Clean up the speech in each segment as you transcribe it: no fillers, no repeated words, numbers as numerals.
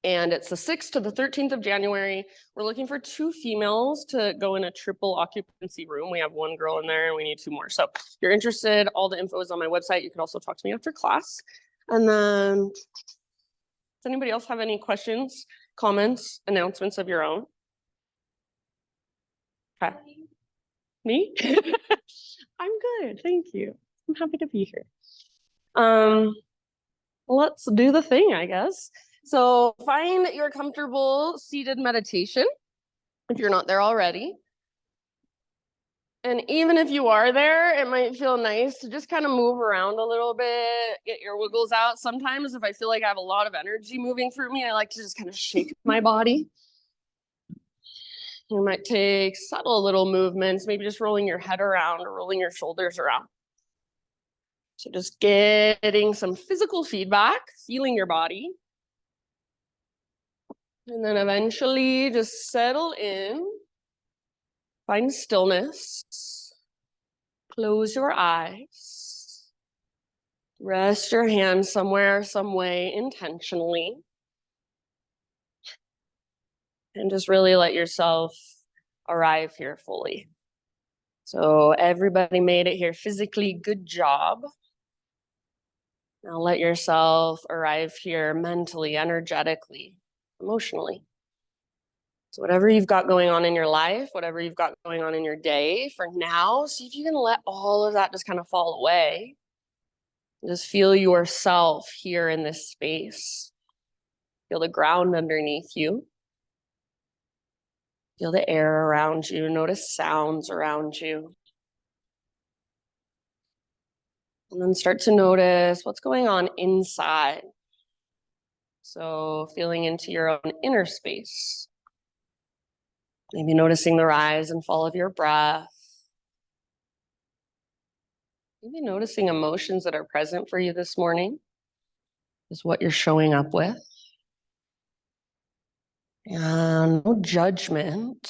And it's the 6th to the 13th of January. We're looking for 2 females to go in a triple occupancy room. We have 1 girl in there and we need 2 more. So if you're interested, all the info is on my website. You can also talk to me after class. And then, does anybody else have any questions, comments, announcements of your own? Okay. Me? I'm good, thank you. I'm happy to be here. Let's do the thing, I guess. So find your comfortable seated meditation if you're not there already. And even if you are there, it might feel nice to just kind of move around a little bit, get your wiggles out. Sometimes if I feel like I have a lot of energy moving through me, I like to just kind of shake my body. You might take subtle little movements, maybe just rolling your head around or rolling your shoulders around. So just getting some physical feedback, feeling your body. And then eventually just settle in, find stillness, close your eyes, rest your hands somewhere, some way intentionally. And just really let yourself arrive here fully. So everybody made it here physically, good job. Now let yourself arrive here mentally, energetically, emotionally. So whatever you've got going on in your life, whatever you've got going on in your day, for now, see if you can let all of that just kind of fall away. Just feel yourself here in this space. Feel the ground underneath you. Feel the air around you. Notice sounds around you. And then start to notice what's going on inside. So feeling into your own inner space. Maybe noticing the rise and fall of your breath. Maybe noticing emotions that are present for you this morning is what you're showing up with. And no judgment,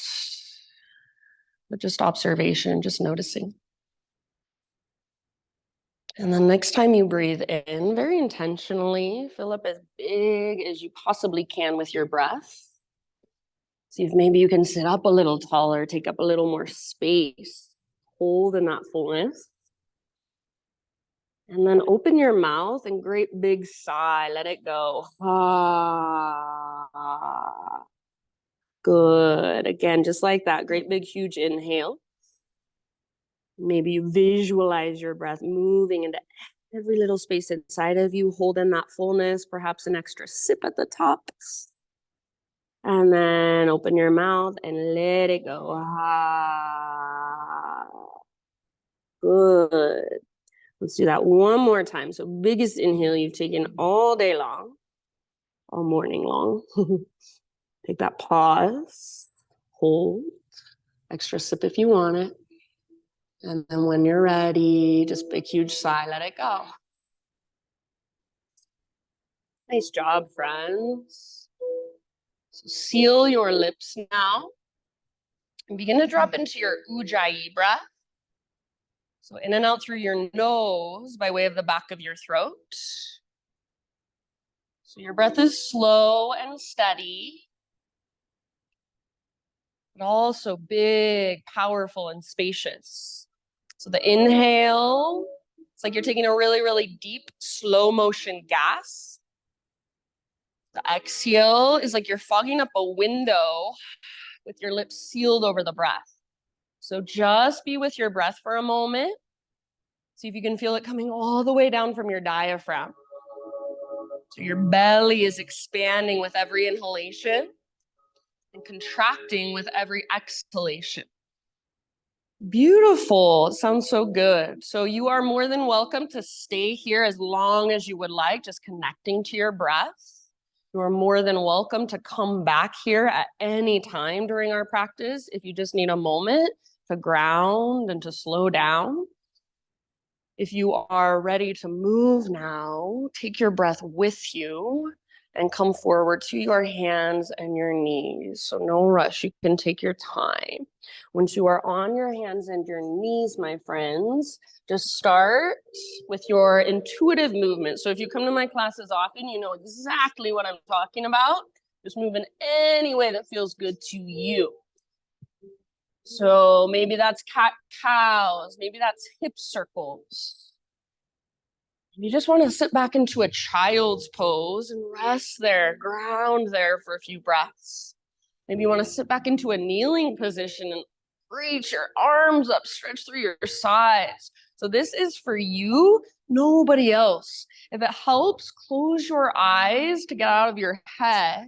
but just observation, just noticing. And then next time you breathe in, very intentionally, fill up as big as you possibly can with your breath. See if maybe you can sit up a little taller, take up a little more space, hold in that fullness. And then open your mouth and great big sigh, let it go. Ah. Good. Again, just like that, great big huge inhale. Maybe you visualize your breath moving into every little space inside of you, holding that fullness, perhaps an extra sip at the top. And then open your mouth and let it go. Ah. Good. Let's do that one more time. So biggest inhale you've taken all day long, all morning long. Take that pause, hold, extra sip if you want it. And then when you're ready, just big, huge sigh, let it go. Nice job, friends. So seal your lips now and begin to drop into your Ujjayi breath. So in and out through your nose by way of the back of your throat. So your breath is slow and steady, but also big, powerful, and spacious. So the inhale, it's like you're taking a really, really deep, slow motion gas. The exhale is like you're fogging up a window with your lips sealed over the breath. So just be with your breath for a moment. See if you can feel it coming all the way down from your diaphragm. So your belly is expanding with every inhalation and contracting with every exhalation. Beautiful. It sounds so good. So you are more than welcome to stay here as long as you would like, just connecting to your breath. You are more than welcome to come back here at any time during our practice if you just need a moment to ground and to slow down. If you are ready to move now, take your breath with you and come forward to your hands and your knees. So no rush, you can take your time. Once you are on your hands and your knees, my friends, just start with your intuitive movement. So if you come to my classes often, you know exactly what I'm talking about. Just move in any way that feels good to you. So maybe that's cat-cows, maybe that's hip circles. You just want to sit back into a child's pose and rest there, ground there for a few breaths. Maybe you want to sit back into a kneeling position and reach your arms up, stretch through your sides. So this is for you, nobody else. If it helps, close your eyes to get out of your head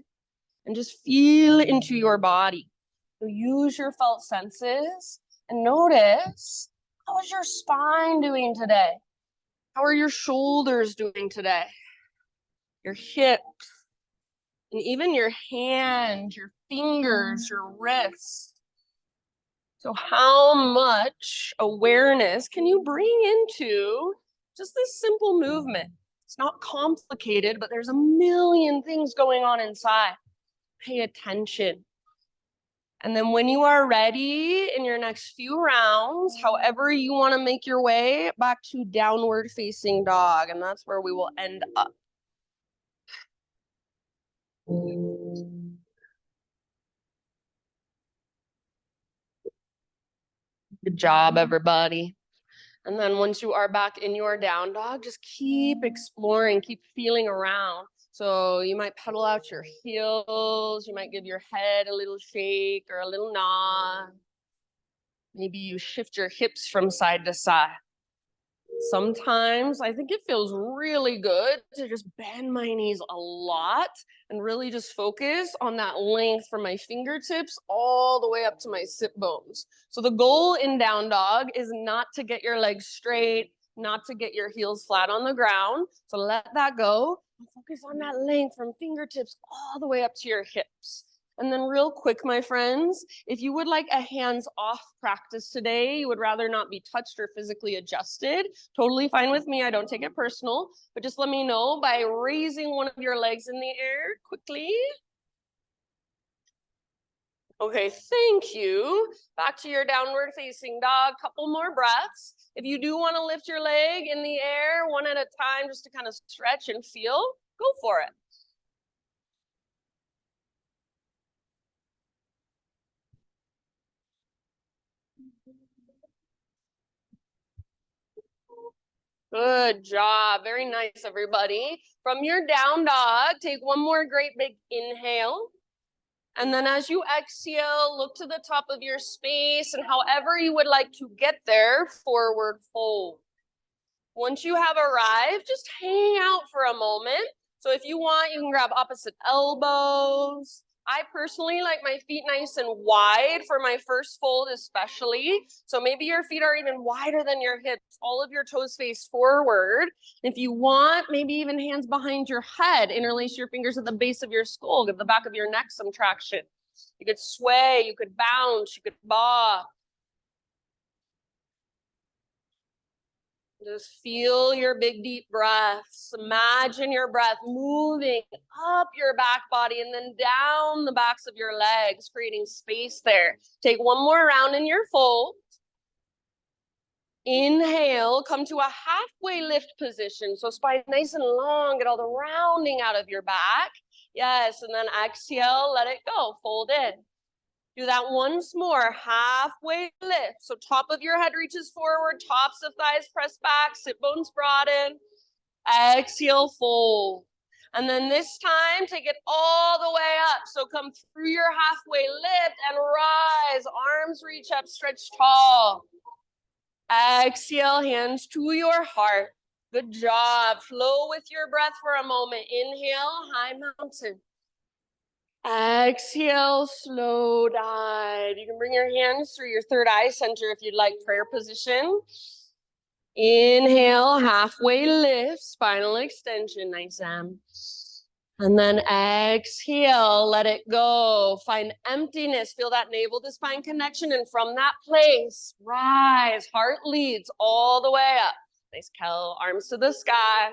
and just feel into your body. So use your felt senses and notice, how is your spine doing today? How are your shoulders doing today? Your hips, and even your hands, your fingers, your wrists. So how much awareness can you bring into just this simple movement? It's not complicated, but there's a million things going on inside. Pay attention. And then when you are ready in your next few rounds, however you want to make your way back to downward facing dog, and that's where we will end up. Good job, everybody. And then once you are back in your down dog, just keep exploring, keep feeling around. So you might pedal out your heels, you might give your head a little shake or a little nod. Maybe you shift your hips from side to side. Sometimes I think it feels really good to just bend my knees a lot and really just focus on that length from my fingertips all the way up to my sit bones. So the goal in down dog is not to get your legs straight, not to get your heels flat on the ground. So let that go and focus on that length from fingertips all the way up to your hips. And then real quick, my friends, if you would like a hands-off practice today, you would rather not be touched or physically adjusted, totally fine with me. I don't take it personal, but just let me know by raising one of your legs in the air quickly. Okay, thank you. Back to your downward facing dog, couple more breaths. If you do want to lift your leg in the air one at a time just to kind of stretch and feel, go for it. Good job. Very nice, everybody. From your down dog, take one more great big inhale. And then as you exhale, look to the top of your space and however you would like to get there, forward fold. Once you have arrived, just hang out for a moment. So if you want, you can grab opposite elbows. I personally like my feet nice and wide for my first fold especially. So maybe your feet are even wider than your hips, all of your toes face forward. If you want, maybe even hands behind your head, interlace your fingers at the base of your skull, give the back of your neck some traction. You could sway, you could bounce, you could bob. Just feel your big deep breaths. Imagine your breath moving up your back body and then down the backs of your legs, creating space there. Take one more round in your fold. Inhale, come to a halfway lift position. So spine nice and long, get all the rounding out of your back. Yes, and then exhale, let it go, fold in. Do that once more, halfway lift. So top of your head reaches forward, tops of thighs press back, sit bones broaden. Exhale, fold. And then this time, take it all the way up. So come through your halfway lift and rise. Arms reach up, stretch tall. Exhale, hands to your heart. Good job. Flow with your breath for a moment. Inhale, high mountain. Exhale, slow dive. You can bring your hands through your third eye center if you'd like, prayer position. Inhale, halfway lift, spinal extension, nice Sam. And then exhale, let it go. Find emptiness, feel that navel to spine connection. And from that place, rise, heart leads all the way up. Nice Kel, arms to the sky.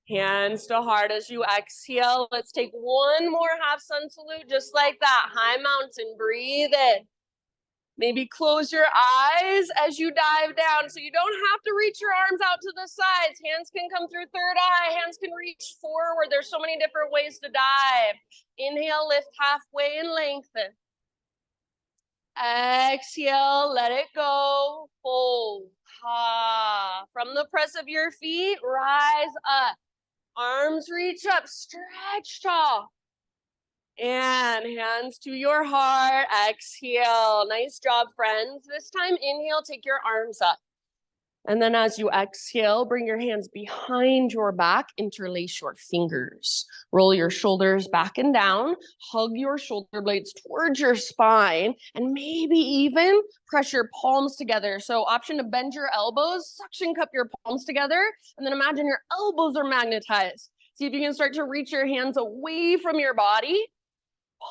Hands to heart as you exhale. Let's take one more half sun salute, just like that. High mountain, breathe in. Maybe close your eyes as you dive down. So you don't have to reach your arms out to the sides. Hands can come through third eye. Hands can reach forward. There's so many different ways to dive. Inhale, lift halfway and lengthen. Exhale, let it go. Fold. Ha. From the press of your feet, rise up. Arms reach up, stretch tall. And hands to your heart, exhale. Nice job, friends. This time, inhale, take your arms up. And then as you exhale, bring your hands behind your back, interlace your fingers. Roll your shoulders back and down, hug your shoulder blades towards your spine, and maybe even press your palms together. So option to bend your elbows, suction cup your palms together, and then imagine your elbows are magnetized. See if you can start to reach your hands away from your body.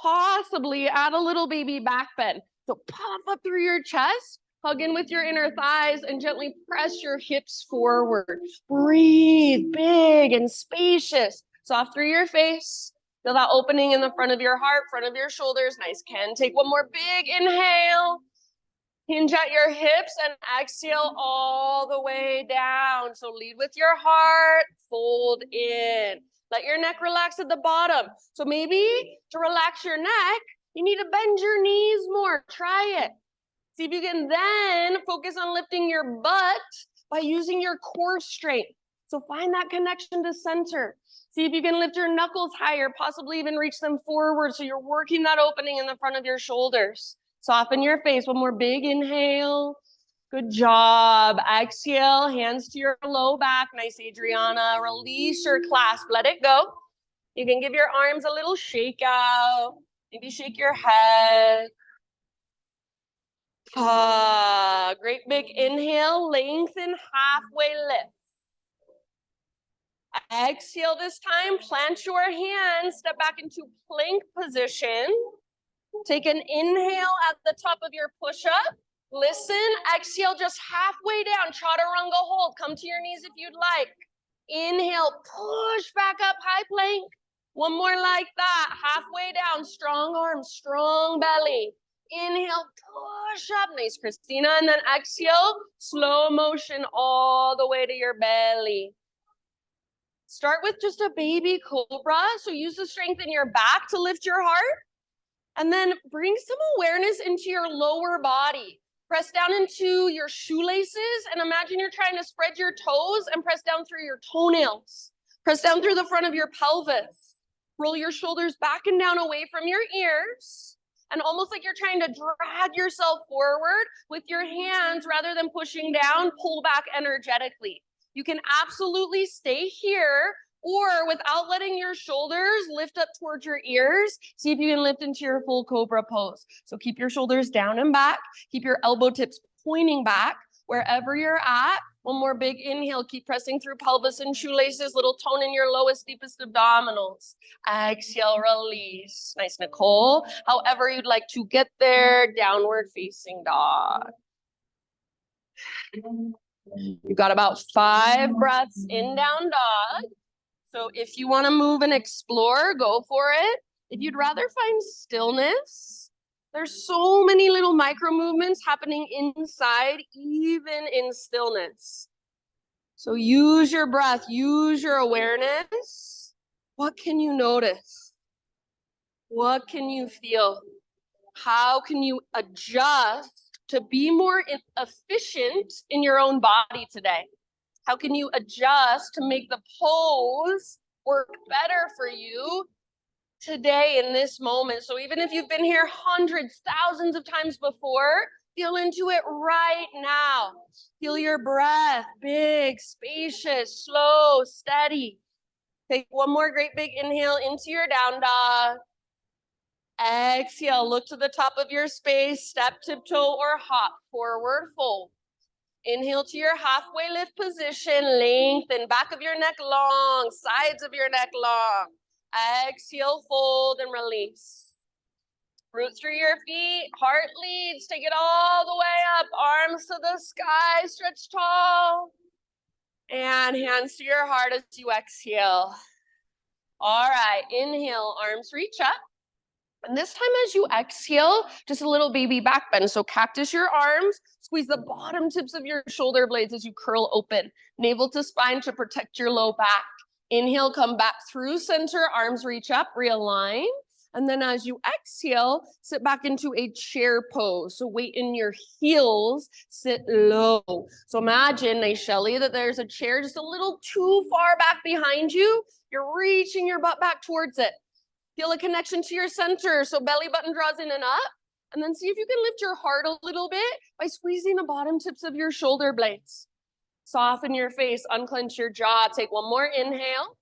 Possibly add a little baby back bend. So puff up through your chest, hug in with your inner thighs, and gently press your hips forward. Breathe big and spacious. Soft through your face. Feel that opening in the front of your heart, front of your shoulders. Nice, Ken. Take one more big inhale. Hinge at your hips and exhale all the way down. So lead with your heart, fold in. Let your neck relax at the bottom. So maybe to relax your neck, you need to bend your knees more. Try it. See if you can then focus on lifting your butt by using your core strength. So find that connection to center. See if you can lift your knuckles higher, possibly even reach them forward. So you're working that opening in the front of your shoulders. Soften your face. One more big inhale. Good job. Exhale, hands to your low back. Nice, Adriana. Release your clasp. Let it go. You can give your arms a little shake out. Maybe shake your head. Great big inhale. Lengthen, halfway lift. Exhale this time. Plant your hands. Step back into plank position. Take an inhale at the top of your push-up. Listen, exhale just halfway down, chaturanga hold. Come to your knees if you'd like. Inhale, push back up, high plank. One more like that, halfway down, strong arms, strong belly. Inhale, push up, nice, Christina. And then exhale, slow motion all the way to your belly. Start with just a baby cobra. So use the strength in your back to lift your heart. And then bring some awareness into your lower body. Press down into your shoelaces and imagine you're trying to spread your toes and press down through your toenails. Press down through the front of your pelvis. Roll your shoulders back and down away from your ears. And almost like you're trying to drag yourself forward with your hands rather than pushing down, pull back energetically. You can absolutely stay here, or without letting your shoulders lift up towards your ears, see if you can lift into your full cobra pose. So keep your shoulders down and back. Keep your elbow tips pointing back wherever you're at. One more big inhale. Keep pressing through pelvis and shoelaces. Little tone in your lowest, deepest abdominals. Exhale, release. Nice, Nicole. However you'd like to get there. Downward facing dog. You've got about 5 breaths in down dog. So if you want to move and explore, go for it. If you'd rather find stillness, there's so many little micro movements happening inside, even in stillness. So use your breath, use your awareness. What can you notice? What can you feel? How can you adjust to be more efficient in your own body today? How can you adjust to make the pose work better for you today in this moment? So even if you've been here hundreds, thousands of times before, feel into it right now. Feel your breath, big, spacious, slow, steady. Take one more great big inhale into your down dog. Exhale, look to the top of your space, step, tiptoe, or hop, forward fold. Inhale to your halfway lift position, lengthen, back of your neck long, sides of your neck long. Exhale, fold and release. Root through your feet, heart leads, take it all the way up, arms to the sky, stretch tall. And hands to your heart as you exhale. All right, inhale, arms reach up. And this time as you exhale, just a little baby back bend. So cactus your arms, squeeze the bottom tips of your shoulder blades as you curl open. Navel to spine to protect your low back. Inhale, come back through center, arms reach up, realign. And then as you exhale, sit back into a chair pose. So weight in your heels, sit low. So imagine, nice Shelly, that there's a chair just a little too far back behind you. You're reaching your butt back towards it. Feel a connection to your center. So belly button draws in and up. And then see if you can lift your heart a little bit by squeezing the bottom tips of your shoulder blades. Soften your face, unclench your jaw. Take one more inhale.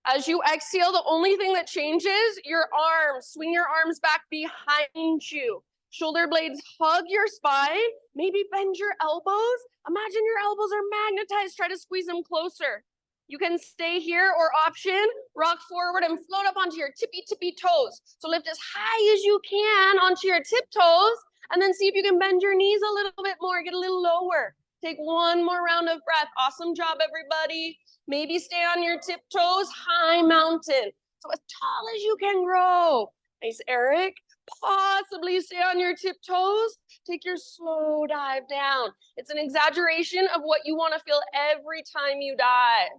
As you exhale, the only thing that changes, your arms. Swing your arms back behind you. Shoulder blades hug your spine. Maybe bend your elbows. Imagine your elbows are magnetized. Try to squeeze them closer. You can stay here or option, rock forward and float up onto your tippy toes. So lift as high as you can onto your tiptoes and then see if you can bend your knees a little bit more, get a little lower. Take one more round of breath. Awesome job, everybody. Maybe stay on your tiptoes, high mountain. So as tall as you can grow. Nice, Eric. Possibly stay on your tiptoes. Take your slow dive down. It's an exaggeration of what you want to feel every time you dive.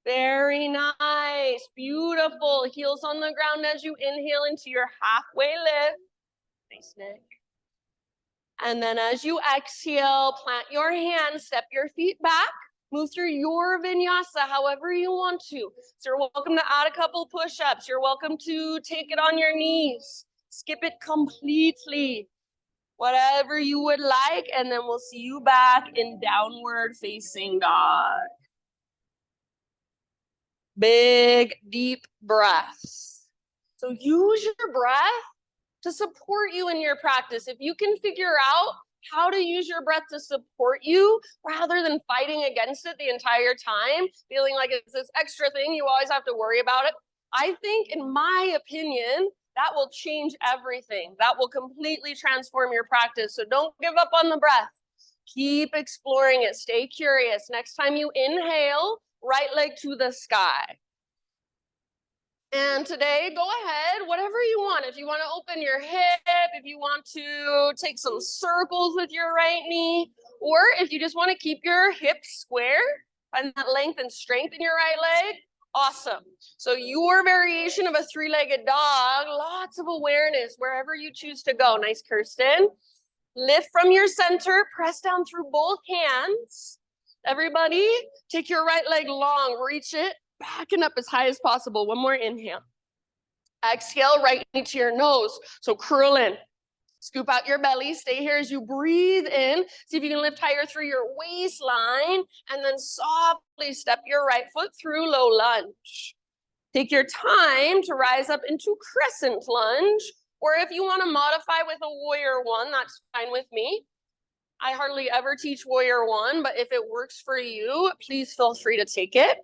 Very nice. Beautiful. Heels on the ground as you inhale into your halfway lift. Nice, Nick. And then as you exhale, plant your hands, step your feet back, move through your vinyasa however you want to. So you're welcome to add a couple push-ups. You're welcome to take it on your knees. Skip it completely. Whatever you would like, and then we'll see you back in downward facing dog. Big, deep breaths. So use your breath to support you in your practice. If you can figure out how to use your breath to support you rather than fighting against it the entire time, feeling like it's this extra thing, you always have to worry about it. I think, in my opinion, that will change everything. That will completely transform your practice. So don't give up on the breath. Keep exploring it. Stay curious. Next time you inhale, right leg to the sky. And today, go ahead, whatever you want. If you want to open your hip, if you want to take some circles with your right knee, or if you just want to keep your hips square, find that length and strength in your right leg, awesome. So your variation of a three-legged dog, lots of awareness wherever you choose to go. Nice, Kirsten. Lift from your center, press down through both hands. Everybody, take your right leg long, reach it, backing up as high as possible. One more inhale. Exhale, right into your nose. So curl in. Scoop out your belly. Stay here as you breathe in. See if you can lift higher through your waistline. And then softly step your right foot through low lunge. Take your time to rise up into crescent lunge. Or if you want to modify with a warrior one, that's fine with me. I hardly ever teach warrior one, but if it works for you, please feel free to take it.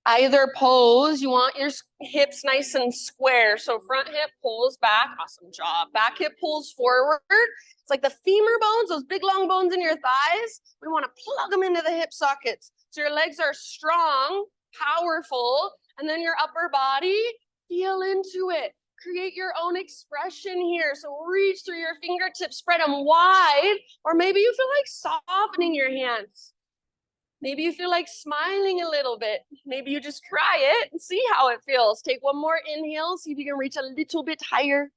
Either pose, you want your hips nice and square. So front hip pulls back, awesome job. Back hip pulls forward. It's like the femur bones, those big long bones in your thighs. We want to plug them into the hip sockets. So your legs are strong, powerful, and then your upper body, feel into it. Create your own expression here. So reach through your fingertips, spread them wide, or maybe you feel like softening your hands. Maybe you feel like smiling a little bit. Maybe you just try it and see how it feels. Take one more inhale. See if you can reach a little bit higher.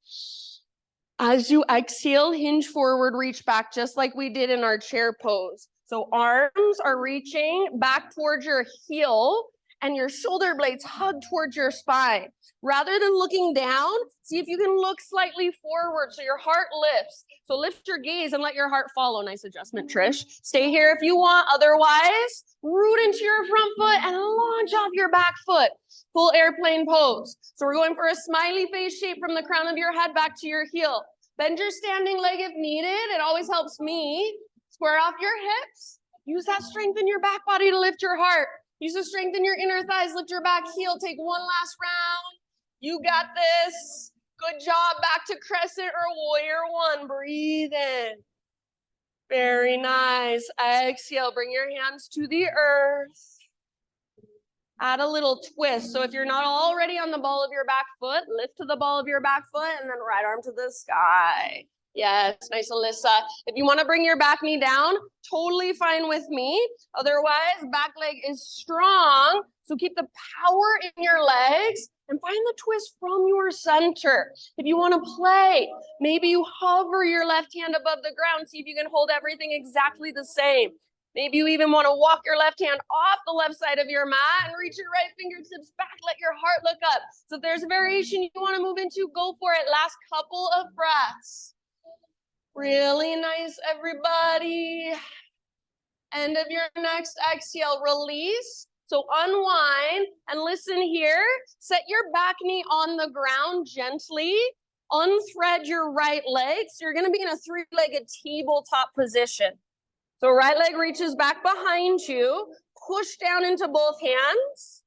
As you exhale, hinge forward, reach back, just like we did in our chair pose. So arms are reaching back towards your heel and your shoulder blades hug towards your spine. Rather than looking down, see if you can look slightly forward so your heart lifts. So lift your gaze and let your heart follow. Nice adjustment, Trish. Stay here if you want. Otherwise, root into your front foot and launch off your back foot. Full airplane pose. So we're going for a smiley face shape from the crown of your head back to your heel. Bend your standing leg if needed. It always helps me. Square off your hips. Use that strength in your back body to lift your heart. Use the strength in your inner thighs. Lift your back heel. Take one last round. You got this. Good job. Back to crescent or warrior one. Breathe in. Very nice. Exhale. Bring your hands to the earth. Add a little twist. So if you're not already on the ball of your back foot, lift to the ball of your back foot and then right arm to the sky. Yes, nice, Alyssa. If you want to bring your back knee down, totally fine with me. Otherwise, back leg is strong. So keep the power in your legs and find the twist from your center. If you want to play, maybe you hover your left hand above the ground. See if you can hold everything exactly the same. Maybe you even want to walk your left hand off the left side of your mat and reach your right fingertips back. Let your heart look up. So if there's a variation you want to move into, go for it. Last couple of breaths. Really nice, everybody. End of your next exhale, release. So unwind and listen here. Set your back knee on the ground gently. Unthread your right leg. So you're going to be in a three-legged tabletop position. So right leg reaches back behind you. Push down into both hands.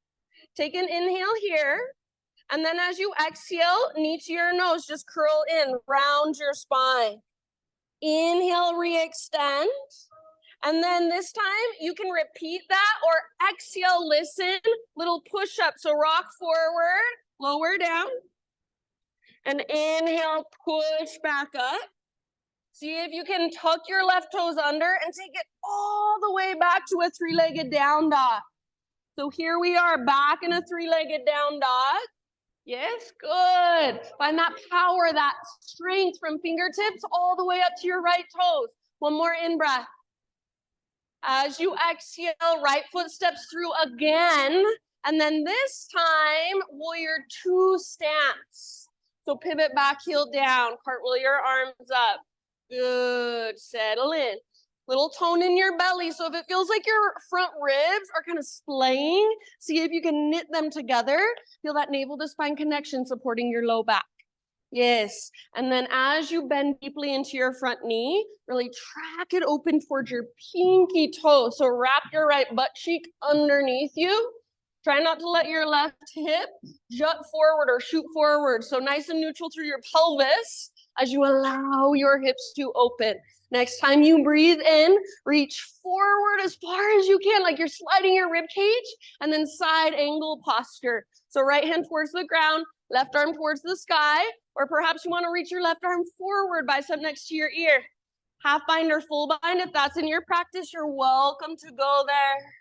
Take an inhale here. And then as you exhale, knee to your nose, just curl in, round your spine. Inhale, re-extend. And then this time you can repeat that or exhale, listen, little push up. So rock forward, lower down. And inhale, push back up. See if you can tuck your left toes under and take it all the way back to a three-legged down dog. So here we are back in a three-legged down dog. Yes, good. Find that power, that strength from fingertips all the way up to your right toes. One more in-breath. As you exhale, right foot steps through again. And then this time, warrior two stance. So pivot back, heel down, cartwheel your arms up. Good, settle in. Little tone in your belly. So if it feels like your front ribs are kind of splaying, see if you can knit them together. Feel that navel to spine connection supporting your low back. Yes, and then as you bend deeply into your front knee, really track it open towards your pinky toe. So wrap your right butt cheek underneath you. Try not to let your left hip jut forward or shoot forward. So nice and neutral through your pelvis as you allow your hips to open. Next time you breathe in, reach forward as far as you can, like you're sliding your rib cage, and then side angle posture. So right hand towards the ground, left arm towards the sky, or perhaps you want to reach your left arm forward, bicep next to your ear. Half bind or full bind, if that's in your practice, you're welcome to go there.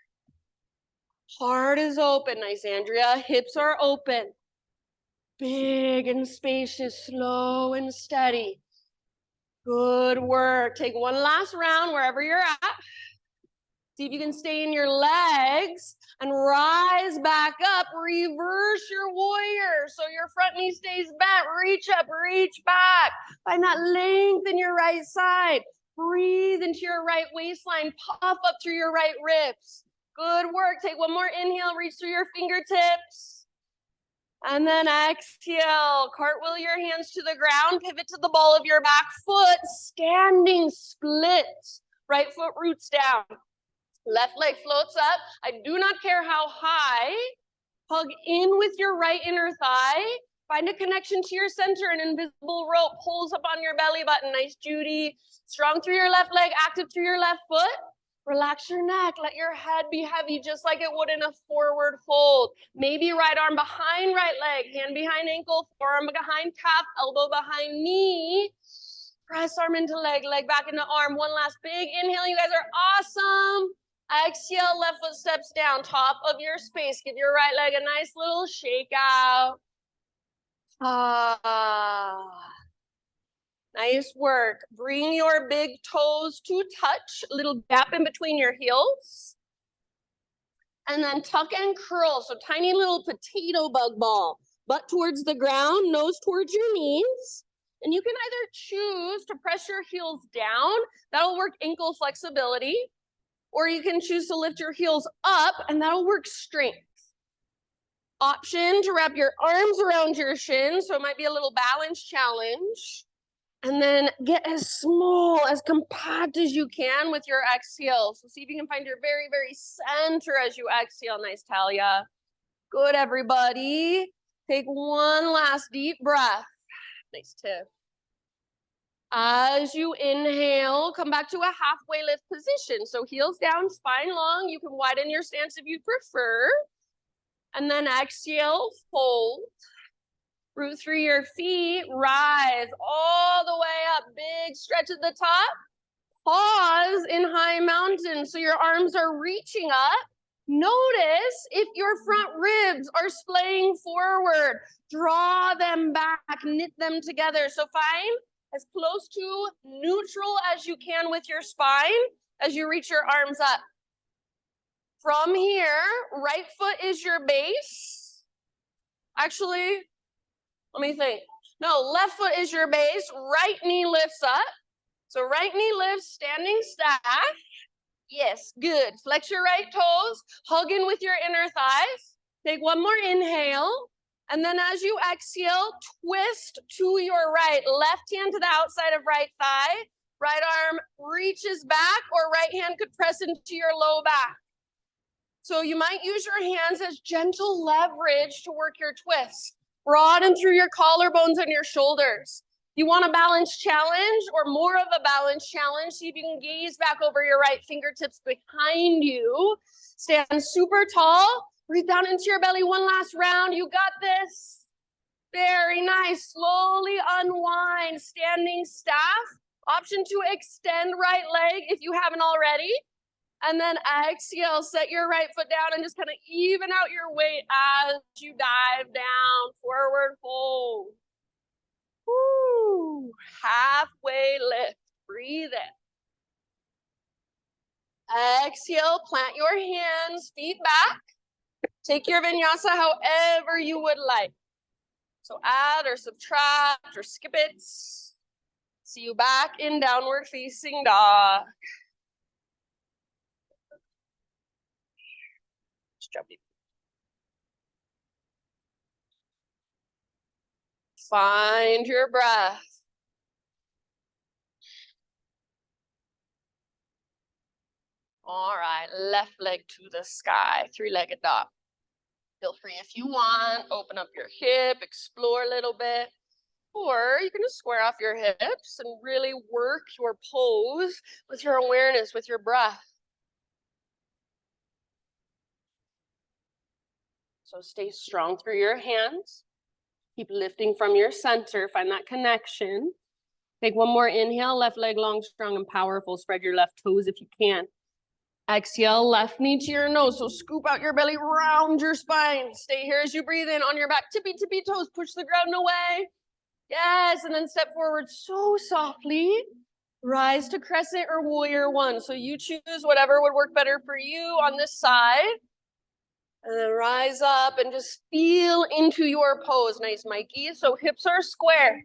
Heart is open, nice, Andrea. Hips are open. Big and spacious, slow and steady. Good work. Take one last round wherever you're at. See if you can stay in your legs and rise back up. Reverse your warrior. So your front knee stays bent. Reach up, reach back. Find that length in your right side. Breathe into your right waistline. Puff up through your right ribs. Good work. Take one more inhale. Reach through your fingertips. And then exhale. Cartwheel your hands to the ground. Pivot to the ball of your back foot. Standing split. Right foot roots down. Left leg floats up. I do not care how high. Hug in with your right inner thigh. Find a connection to your center. An invisible rope pulls up on your belly button. Nice, Judy. Strong through your left leg, active through your left foot. Relax your neck. Let your head be heavy, just like it would in a forward fold. Maybe right arm behind right leg, hand behind ankle, forearm behind calf, elbow behind knee. Press arm into leg, leg back into arm. One last big inhale. You guys are awesome. Exhale, left foot steps down, top of your space. Give your right leg a nice little shake out. Nice work. Bring your big toes to touch, little gap in between your heels. And then tuck and curl, so tiny little potato bug ball. Butt towards the ground, nose towards your knees. And you can either choose to press your heels down. That'll work ankle flexibility. Or you can choose to lift your heels up, and that'll work strength. Option to wrap your arms around your shins, so it might be a little balance challenge. And then get as small, as compact as you can with your exhale. So see if you can find your very, very center as you exhale. Nice, Talia. Good, everybody. Take one last deep breath. Nice, Tiff. As you inhale, come back to a halfway lift position. So heels down, spine long. You can widen your stance if you prefer. And then exhale, fold. Root through your feet, rise all the way up. Big stretch at the top. Pause in high mountain so your arms are reaching up. Notice if your front ribs are splaying forward. Draw them back, knit them together. So find as close to neutral as you can with your spine as you reach your arms up. From here, right foot is your base. Actually, let me think. No, left foot is your base. Right knee lifts up. So right knee lifts, standing staff. Yes, good. Flex your right toes. Hug in with your inner thighs. Take one more inhale. And then as you exhale, twist to your right. Left hand to the outside of right thigh. Right arm reaches back, or right hand could press into your low back. So you might use your hands as gentle leverage to work your twist. Broaden through your collarbones and your shoulders. You want a balance challenge or more of a balance challenge? See if you can gaze back over your right fingertips behind you. Stand super tall. Breathe down into your belly. One last round. You got this. Very nice. Slowly unwind. Standing staff. Option to extend right leg if you haven't already. And then exhale, set your right foot down and just kind of even out your weight as you dive down, forward fold. Woo. Halfway lift, breathe in. Exhale, plant your hands, feet back. Take your vinyasa however you would like. So add or subtract or skip it. See you back in downward facing dog. Find your breath. All right, left leg to the sky, three-legged dog. Feel free if you want, open up your hip, explore a little bit, or you can just square off your hips and really work your pose with your awareness, with your breath. So stay strong through your hands. Keep lifting from your center, find that connection. Take one more inhale, left leg long, strong, and powerful. Spread your left toes if you can. Exhale, left knee to your nose. So scoop out your belly, round your spine. Stay here as you breathe in on your back. Tippy, tippy toes, push the ground away. Yes, and then step forward so softly. Rise to crescent or warrior one. So you choose whatever would work better for you on this side. And then rise up and just feel into your pose. Nice, Mikey. So hips are square.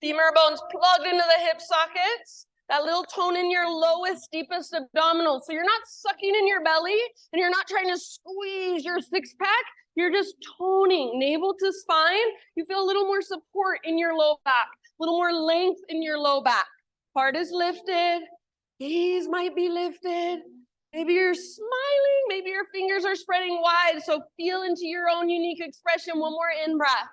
Femur bones plugged into the hip sockets. That little tone in your lowest, deepest abdominal. So you're not sucking in your belly and you're not trying to squeeze your six pack. You're just toning navel to spine. You feel a little more support in your low back, a little more length in your low back. Heart is lifted. Gaze might be lifted. Maybe you're smiling. Maybe your fingers are spreading wide. So feel into your own unique expression. One more in-breath.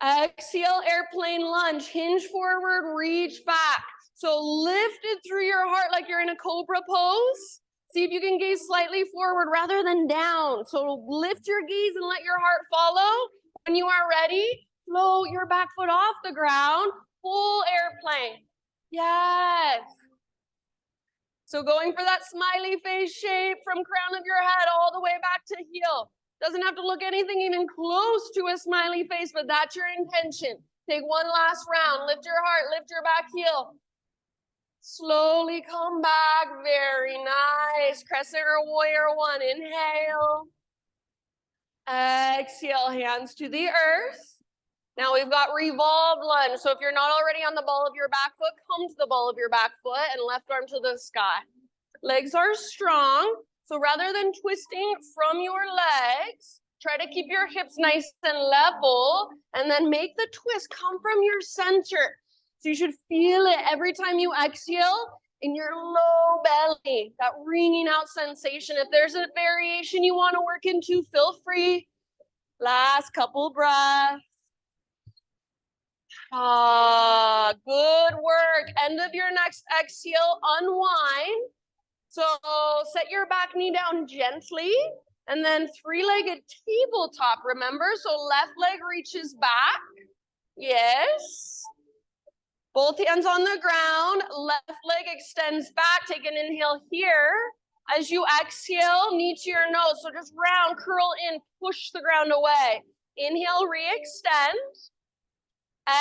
Exhale, airplane lunge. Hinge forward, reach back. So lift it through your heart like you're in a cobra pose. See if you can gaze slightly forward rather than down. So lift your gaze and let your heart follow. When you are ready, float your back foot off the ground. Full airplane. Yes. So going for that smiley face shape from crown of your head all the way back to heel. Doesn't have to look anything even close to a smiley face, but that's your intention. Take one last round. Lift your heart, lift your back heel. Slowly come back. Very nice. Crescent or warrior one. Inhale. Exhale, hands to the earth. Now we've got revolve lunge. So if you're not already on the ball of your back foot, come to the ball of your back foot and left arm to the sky. Legs are strong. So rather than twisting from your legs, try to keep your hips nice and level and then make the twist come from your center. So you should feel it every time you exhale in your low belly, that ringing out sensation. If there's a variation you want to work into, feel free. Last couple breaths. Good work. End of your next exhale, unwind. So set your back knee down gently. And then three-legged tabletop, remember? So left leg reaches back. Yes. Both hands on the ground, left leg extends back. Take an inhale here. As you exhale, knee to your nose. So just round, curl in, push the ground away. Inhale, re-extend.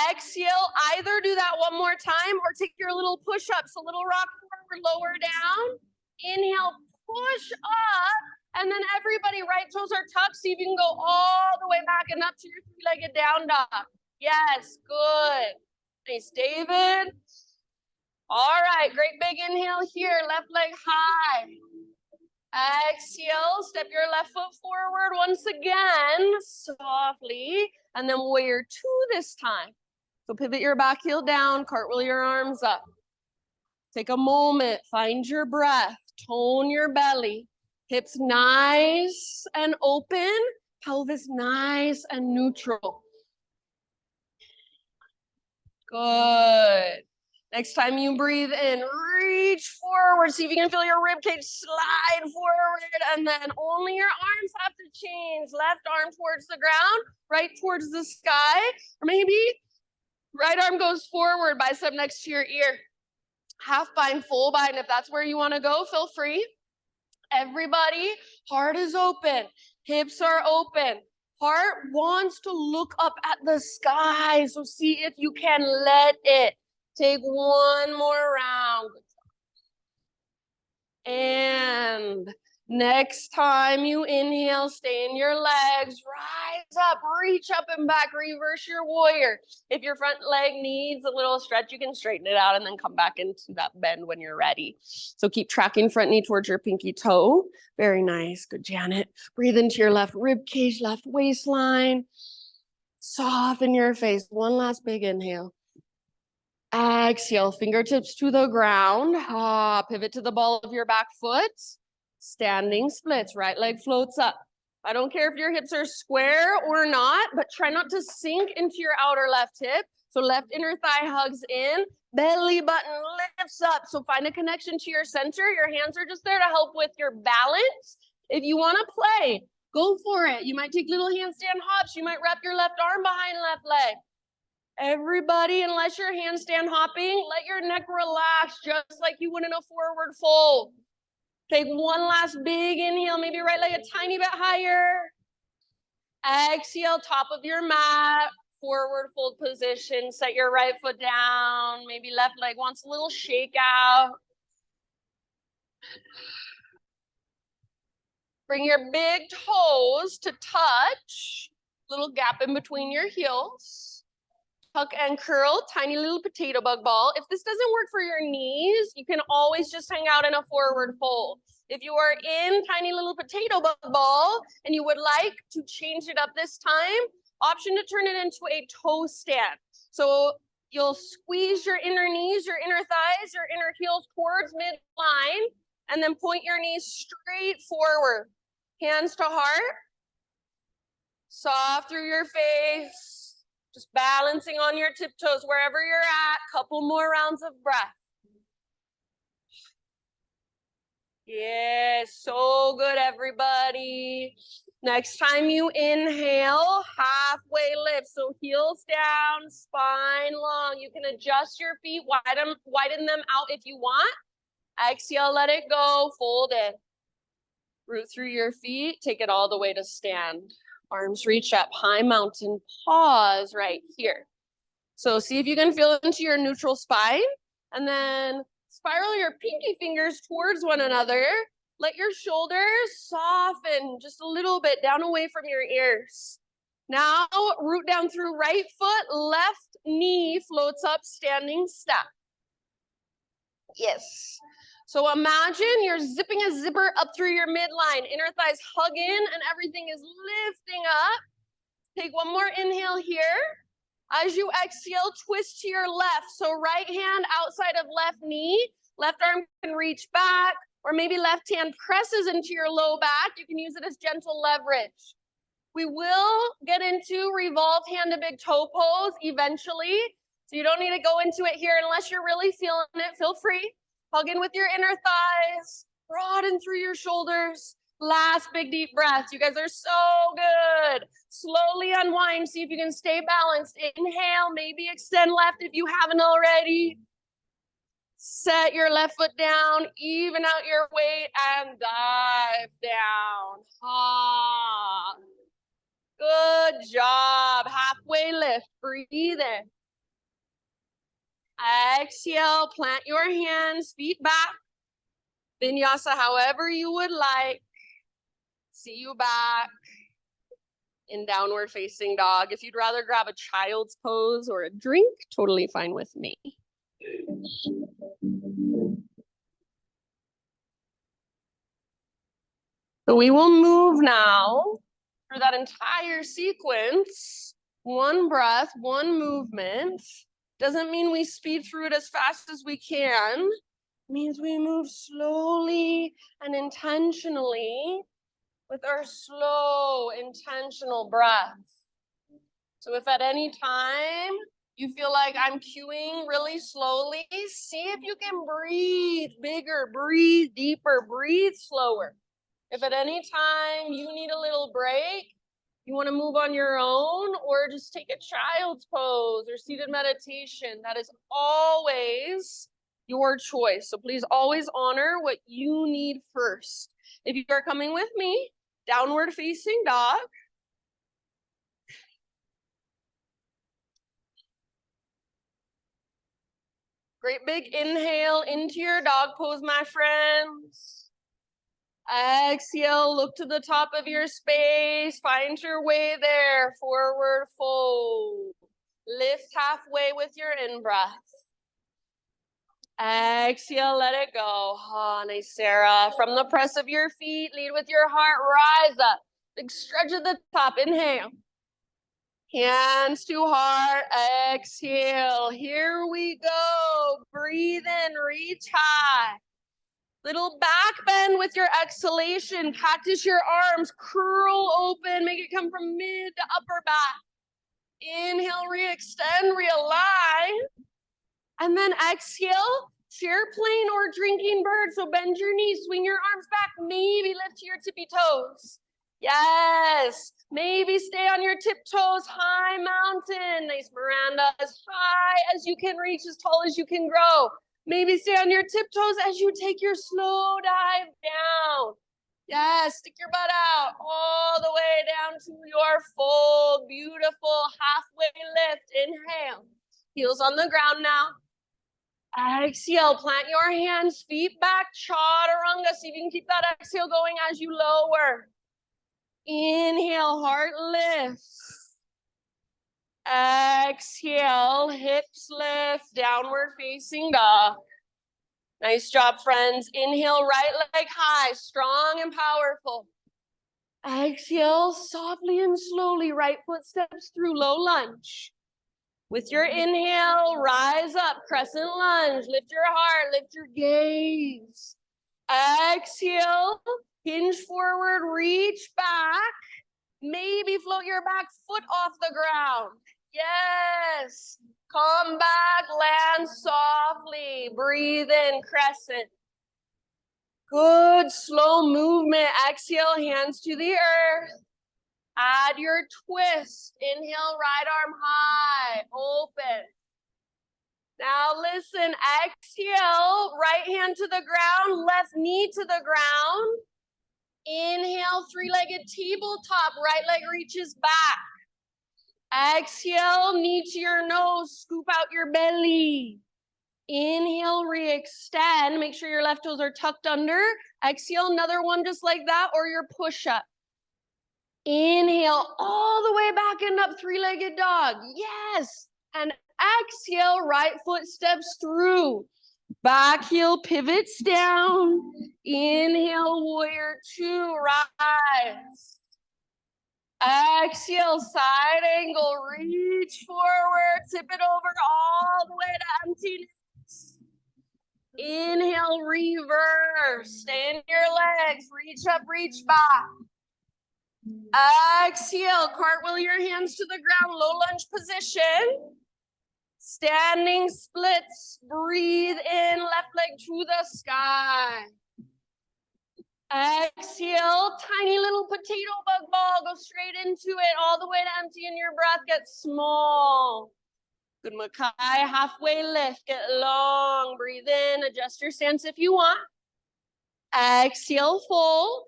Exhale, either do that one more time or take your little push-ups. So little rock forward, lower down. Inhale, push up. And then everybody, right toes are tucked. See if you can go all the way back and up to your three-legged down dog. Yes, good. Nice, David. All right, great big inhale here. Left leg high. Exhale, step your left foot forward once again, softly. And then warrior two this time. So pivot your back heel down, cartwheel your arms up. Take a moment, find your breath, tone your belly. Hips nice and open, pelvis nice and neutral. Good. Next time you breathe in, reach forward. See if you can feel your rib cage slide forward. And then only your arms have to change. Left arm towards the ground, right towards the sky. Or maybe right arm goes forward, bicep next to your ear. Half bind, full bind. If that's where you want to go, feel free. Everybody, heart is open. Hips are open. Heart wants to look up at the sky. So see if you can let it. Take one more round. And next time you inhale, stay in your legs, rise up, reach up and back, reverse your warrior. If your front leg needs a little stretch, you can straighten it out and then come back into that bend when you're ready. So keep tracking front knee towards your pinky toe. Very nice. Good, Janet. Breathe into your left rib cage, left waistline. Soften your face. One last big inhale. Exhale, fingertips to the ground. Pivot to the ball of your back foot. Standing splits, right leg floats up. I don't care if your hips are square or not, but try not to sink into your outer left hip. So left inner thigh hugs in, belly button lifts up. So find a connection to your center. Your hands are just there to help with your balance. If you want to play, go for it. You might take little handstand hops. You might wrap your left arm behind left leg. Everybody, unless you're handstand hopping, let your neck relax just like you would in a forward fold. Take one last big inhale, maybe right leg a tiny bit higher. Exhale, top of your mat, forward fold position. Set your right foot down. Maybe left leg wants a little shake out. Bring your big toes to touch. Little gap in between your heels. Tuck and curl, tiny little potato bug ball. If this doesn't work for your knees, you can always just hang out in a forward fold. If you are in tiny little potato bug ball and you would like to change it up this time, option to turn it into a toe stand. So you'll squeeze your inner knees, your inner thighs, your inner heels towards midline, and then point your knees straight forward. Hands to heart. Soft through your face. Just balancing on your tiptoes wherever you're at. Couple more rounds of breath. Yes, so good, everybody. Next time you inhale, halfway lift. So heels down, spine long. You can adjust your feet, widen them out if you want. Exhale, let it go, fold in. Root through your feet, take it all the way to stand. Arms reach up, high mountain, pause right here. So see if you can feel into your neutral spine and then spiral your pinky fingers towards one another. Let your shoulders soften just a little bit down away from your ears. Now root down through right foot, left knee floats up, standing step. Yes. So imagine you're zipping a zipper up through your midline. Inner thighs hug in and everything is lifting up. Take one more inhale here. As you exhale, twist to your left. So right hand outside of left knee. Left arm can reach back, or maybe left hand presses into your low back. You can use it as gentle leverage. We will get into revolved hand to big toe pose eventually. So you don't need to go into it here unless you're really feeling it. Feel free. Hug in with your inner thighs, broaden through your shoulders. Last big deep breath. You guys are so good. Slowly unwind. See if you can stay balanced. Inhale, maybe extend left if you haven't already. Set your left foot down, even out your weight, and dive down. Ha. Good job. Halfway lift. Breathe in. Exhale, plant your hands, feet back. Vinyasa however you would like. See you back in downward facing dog. If you'd rather grab a child's pose or a drink, totally fine with me. So we will move now through that entire sequence. One breath, one movement. Doesn't mean we speed through it as fast as we can. It means we move slowly and intentionally with our slow, intentional breath. So if at any time you feel like I'm cueing really slowly, see if you can breathe bigger, breathe deeper, breathe slower. If at any time you need a little break, you want to move on your own or just take a child's pose or seated meditation, that is always your choice. So please always honor what you need first. If you are coming with me, downward facing dog. Great big inhale into your dog pose, my friends. Exhale, look to the top of your space. Find your way there. Forward fold. Lift halfway with your in-breath. Exhale, let it go. Oh, nice, Sarah. From the press of your feet, lead with your heart. Rise up. Big stretch at the top. Inhale. Hands to heart. Exhale. Here we go. Breathe in. Reach high. Little back bend with your exhalation. Cactus your arms. Curl open. Make it come from mid to upper back. Inhale, re-extend, realign. And then exhale, chair plane or drinking bird. So bend your knees, swing your arms back, maybe lift to your tippy toes. Yes, maybe stay on your tiptoes, high mountain. Nice, Miranda, as high as you can reach, as tall as you can grow. Maybe stay on your tiptoes as you take your slow dive down. Yes, stick your butt out all the way down to your full, beautiful halfway lift. Inhale, heels on the ground now. Exhale, plant your hands, feet back, chaturanga. See if you can keep that exhale going as you lower. Inhale, heart lifts. Exhale, hips lift, downward facing dog. Nice job, friends. Inhale, right leg high, strong and powerful. Exhale, softly and slowly, right foot steps through, low lunge. With your inhale, rise up, crescent lunge, lift your heart, lift your gaze. Exhale, hinge forward, reach back. Maybe float your back foot off the ground. Yes. Come back, land softly. Breathe in, crescent. Good, slow movement. Exhale, hands to the earth. Add your twist. Inhale, right arm high, open. Now listen, exhale, right hand to the ground, left knee to the ground. Inhale, three-legged tabletop, right leg reaches back. Exhale, knee to your nose, scoop out your belly. Inhale, re-extend, make sure your left toes are tucked under. Exhale, another one just like that, or your push-up. Inhale, all the way back and up, three-legged dog. Yes. And exhale, right foot steps through. Back heel pivots down. Inhale, warrior two, rise. Exhale, side angle, reach forward, tip it over all the way to emptiness. Inhale, reverse, stay in your legs, reach up, reach back. Exhale, cartwheel your hands to the ground, low lunge position. Standing splits, breathe in, left leg to the sky. Exhale, tiny little potato bug ball. Go straight into it, all the way to empty in your breath. Get small. Good, Makai. Halfway lift. Get long. Breathe in. Adjust your stance if you want. Exhale, fold.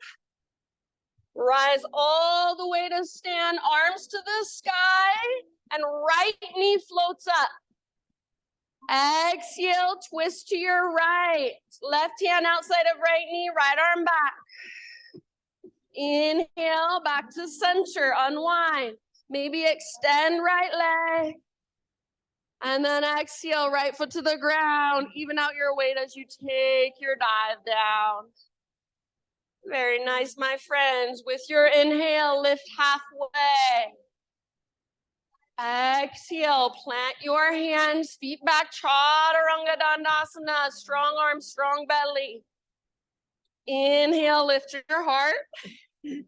Rise all the way to stand. Arms to the sky. And right knee floats up. Exhale, twist to your right. Left hand outside of right knee, right arm back. Inhale, back to center, unwind. Maybe extend right leg. And then exhale, right foot to the ground. Even out your weight as you take your dive down. Very nice, my friends. With your inhale, lift halfway. Exhale, plant your hands, feet back, Chaturanga Dandasana, strong arms, strong belly. Inhale, lift your heart. And,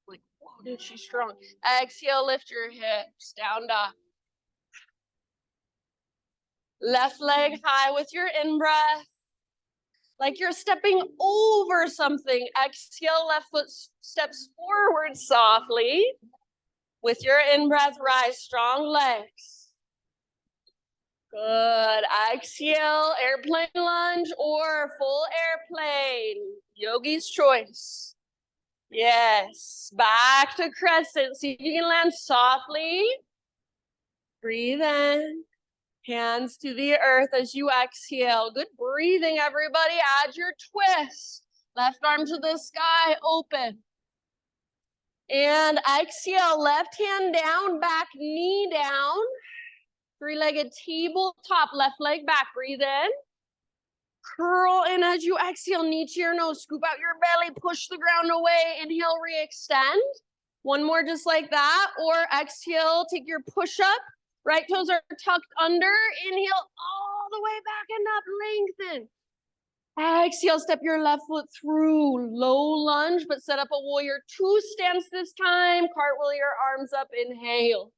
like, wow, dude, she's strong. Exhale, lift your hips, down dog. Left leg high with your in-breath. Like you're stepping over something. Exhale, left foot steps forward softly. With your in-breath, rise, strong legs. Good. Exhale, airplane lunge or full airplane. Yogi's choice. Yes. Back to crescent. See if you can land softly. Breathe in. Hands to the earth as you exhale. Good breathing, everybody. Add your twist. Left arm to the sky, open. And exhale, left hand down, back knee down. Three-legged tabletop, left leg back. Breathe in. Curl in as you exhale, knee to your nose. Scoop out your belly, push the ground away. Inhale, re-extend. One more just like that. Or exhale, take your push-up. Right toes are tucked under. Inhale all the way back and up, lengthen. Exhale, step your left foot through. Low lunge, but set up a warrior two stance this time. Cartwheel your arms up, inhale.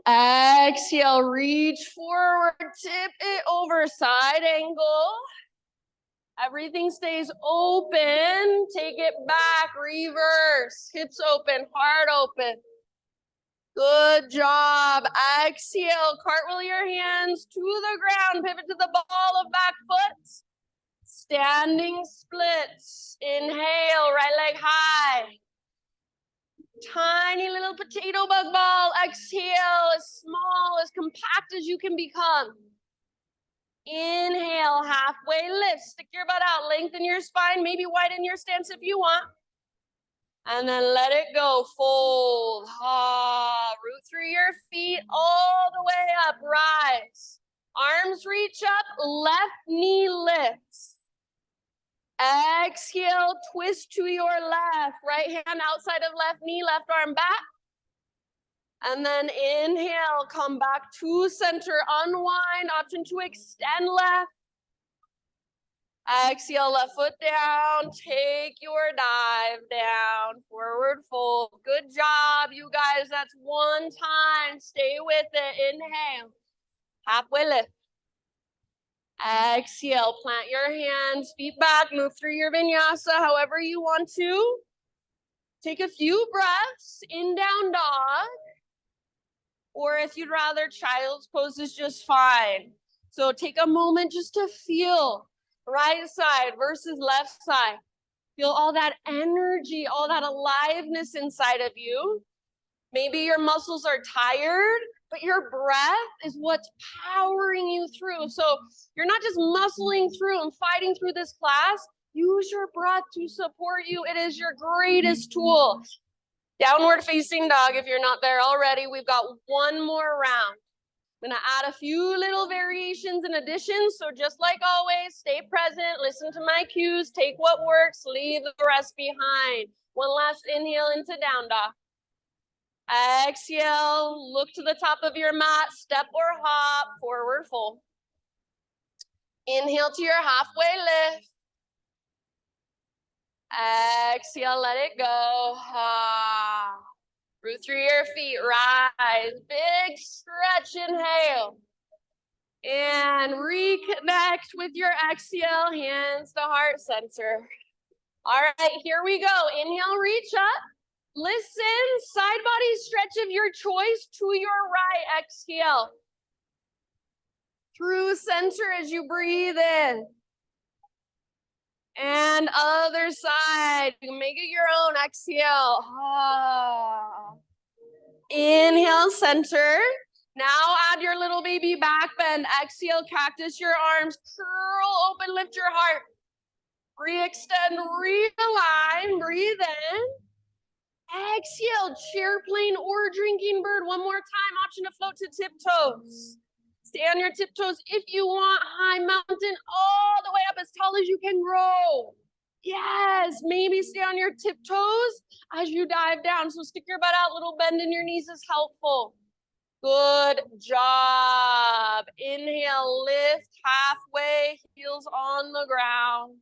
Exhale, reach forward, tip it over, side angle. Everything stays open. Take it back, reverse. Hips open, heart open. Good job. Exhale, cartwheel your hands to the ground. Pivot to the ball of back foot. Standing splits. Inhale, right leg high. Tiny little potato bug ball. Exhale, as small, as compact as you can become. Inhale, halfway lift. Stick your butt out. Lengthen your spine. Maybe widen your stance if you want. And then let it go. Fold. Root through your feet all the way up. Rise. Arms reach up. Left knee lifts. Exhale, twist to your left. Right hand outside of left knee, left arm back. And then inhale, come back to center. Unwind. Option to extend left. Exhale, left foot down. Take your dive down. Forward fold. Good job, you guys. That's one time. Stay with it. Inhale. Halfway lift. Exhale. Plant your hands. Feet back. Move through your vinyasa however you want to. Take a few breaths. In down dog. Or if you'd rather, child's pose is just fine. So take a moment just to feel. Right side versus left side. Feel all that energy, all that aliveness inside of you. Maybe your muscles are tired, but your breath is what's powering you through. So you're not just muscling through and fighting through this class. Use your breath to support you. It is your greatest tool. Downward facing dog if you're not there already. We've got one more round. I'm gonna add a few little variations and additions. So just like always, stay present, listen to my cues, take what works, leave the rest behind. One last inhale into down dog. Exhale, look to the top of your mat, step or hop, forward fold. Inhale to your halfway lift. Exhale, let it go. Root through your feet, rise. Big stretch, inhale. And reconnect with your exhale, hands to heart center. All right, here we go. Inhale, reach up. Listen, side body stretch of your choice to your right. Exhale. Through center as you breathe in. And other side. You can make it your own. Exhale. Inhale, center. Now add your little baby back bend. Exhale, cactus your arms. Curl open, lift your heart. Re-extend, realign, breathe in. Exhale, chair plane or drinking bird. One more time, option to float to tiptoes. Stay on your tiptoes if you want. High mountain all the way up as tall as you can grow. Yes, maybe stay on your tiptoes as you dive down. So stick your butt out, little bend in your knees is helpful. Good job. Inhale, lift halfway, heels on the ground.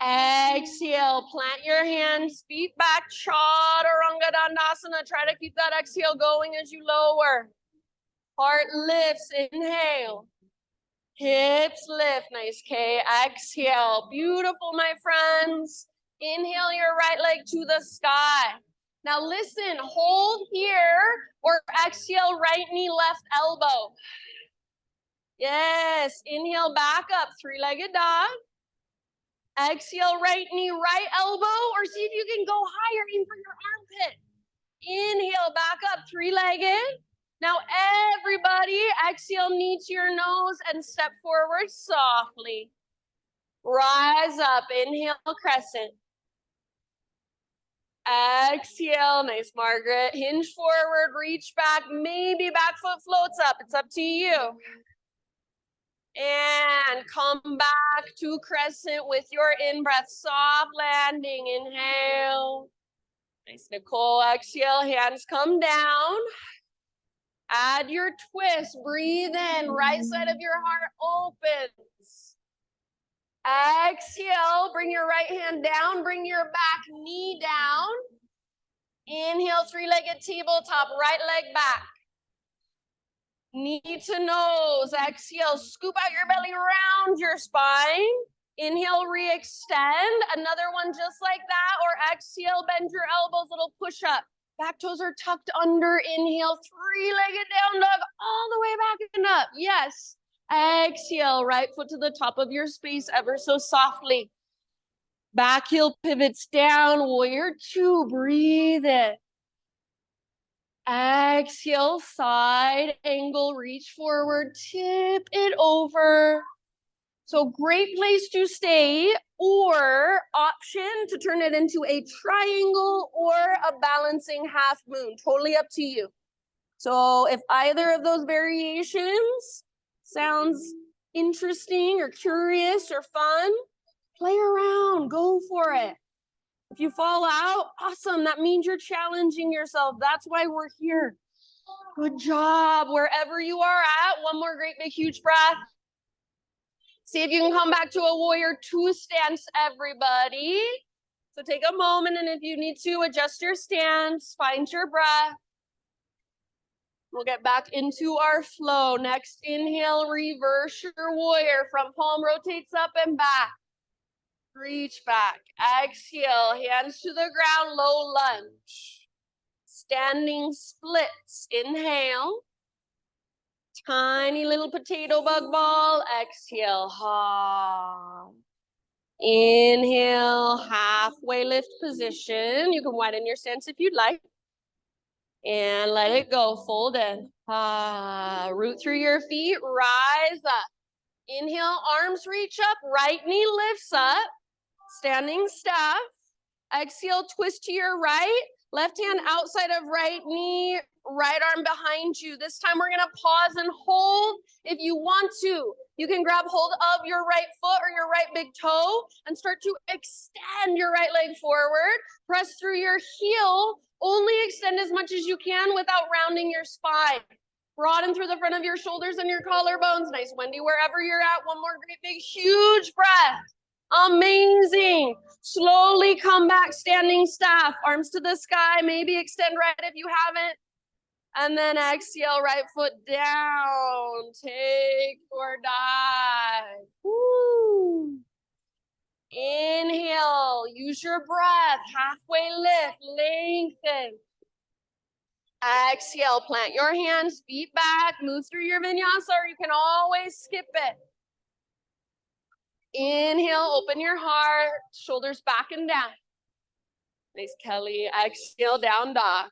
Exhale, plant your hands, feet back, Chaturanga Dandasana. Try to keep that exhale going as you lower. Heart lifts, inhale. Hips lift, nice K. Exhale, beautiful, my friends. Inhale your right leg to the sky. Now listen, hold here or exhale, right knee, left elbow. Yes, inhale back up, three-legged dog. Exhale, right knee, right elbow, or see if you can go higher, aim for your armpit. Inhale, back up, three-legged. Now everybody, exhale, knee to your nose and step forward softly. Rise up, inhale, crescent. Exhale, nice Margaret. Hinge forward, reach back, maybe back foot floats up. It's up to you. And come back to crescent with your in-breath. Soft landing, inhale. Nice, Nicole. Exhale, hands come down. Add your twist, breathe in, right side of your heart opens. Exhale, bring your right hand down, bring your back knee down. Inhale, three-legged tabletop, right leg back. Knee to nose, exhale, scoop out your belly, round your spine. Inhale, re-extend, another one just like that, or exhale, bend your elbows, little push up. Back toes are tucked under, inhale, three-legged down dog, all the way back and up, yes. Exhale, right foot to the top of your space ever so softly. Back heel pivots down, warrior two, breathe in. Exhale, side angle, reach forward, tip it over. So great place to stay, or option to turn it into a triangle or a balancing half moon, totally up to you. So if either of those variations sounds interesting or curious or fun, play around, go for it. If you fall out, awesome. That means you're challenging yourself. That's why we're here. Good job. Wherever you are at, one more great big huge breath. See if you can come back to a warrior two stance, everybody. So take a moment, and if you need to, adjust your stance, find your breath. We'll get back into our flow. Next inhale, reverse your warrior. Front palm rotates up and back. Reach back. Exhale, hands to the ground, low lunge. Standing splits. Inhale. Tiny little potato bug ball. Exhale. Ha. Inhale, halfway lift position. You can widen your stance if you'd like. And let it go, fold in. Root through your feet, rise up. Inhale, arms reach up, right knee lifts up. Standing staff. Exhale, twist to your right. Left hand outside of right knee, right arm behind you. This time we're gonna pause and hold if you want to. You can grab hold of your right foot or your right big toe and start to extend your right leg forward. Press through your heel. Only extend as much as you can without rounding your spine. Broaden through the front of your shoulders and your collarbones. Nice, Wendy, wherever you're at. One more great big huge breath. Amazing. Slowly come back, standing staff, arms to the sky, maybe extend right if you haven't. And then exhale, right foot down. Take your dive. Woo. Inhale, use your breath. Halfway lift, lengthen. Exhale, plant your hands, feet back, move through your vinyasa, or you can always skip it. Inhale, open your heart, shoulders back and down. Nice, Kelly. Exhale, down dog.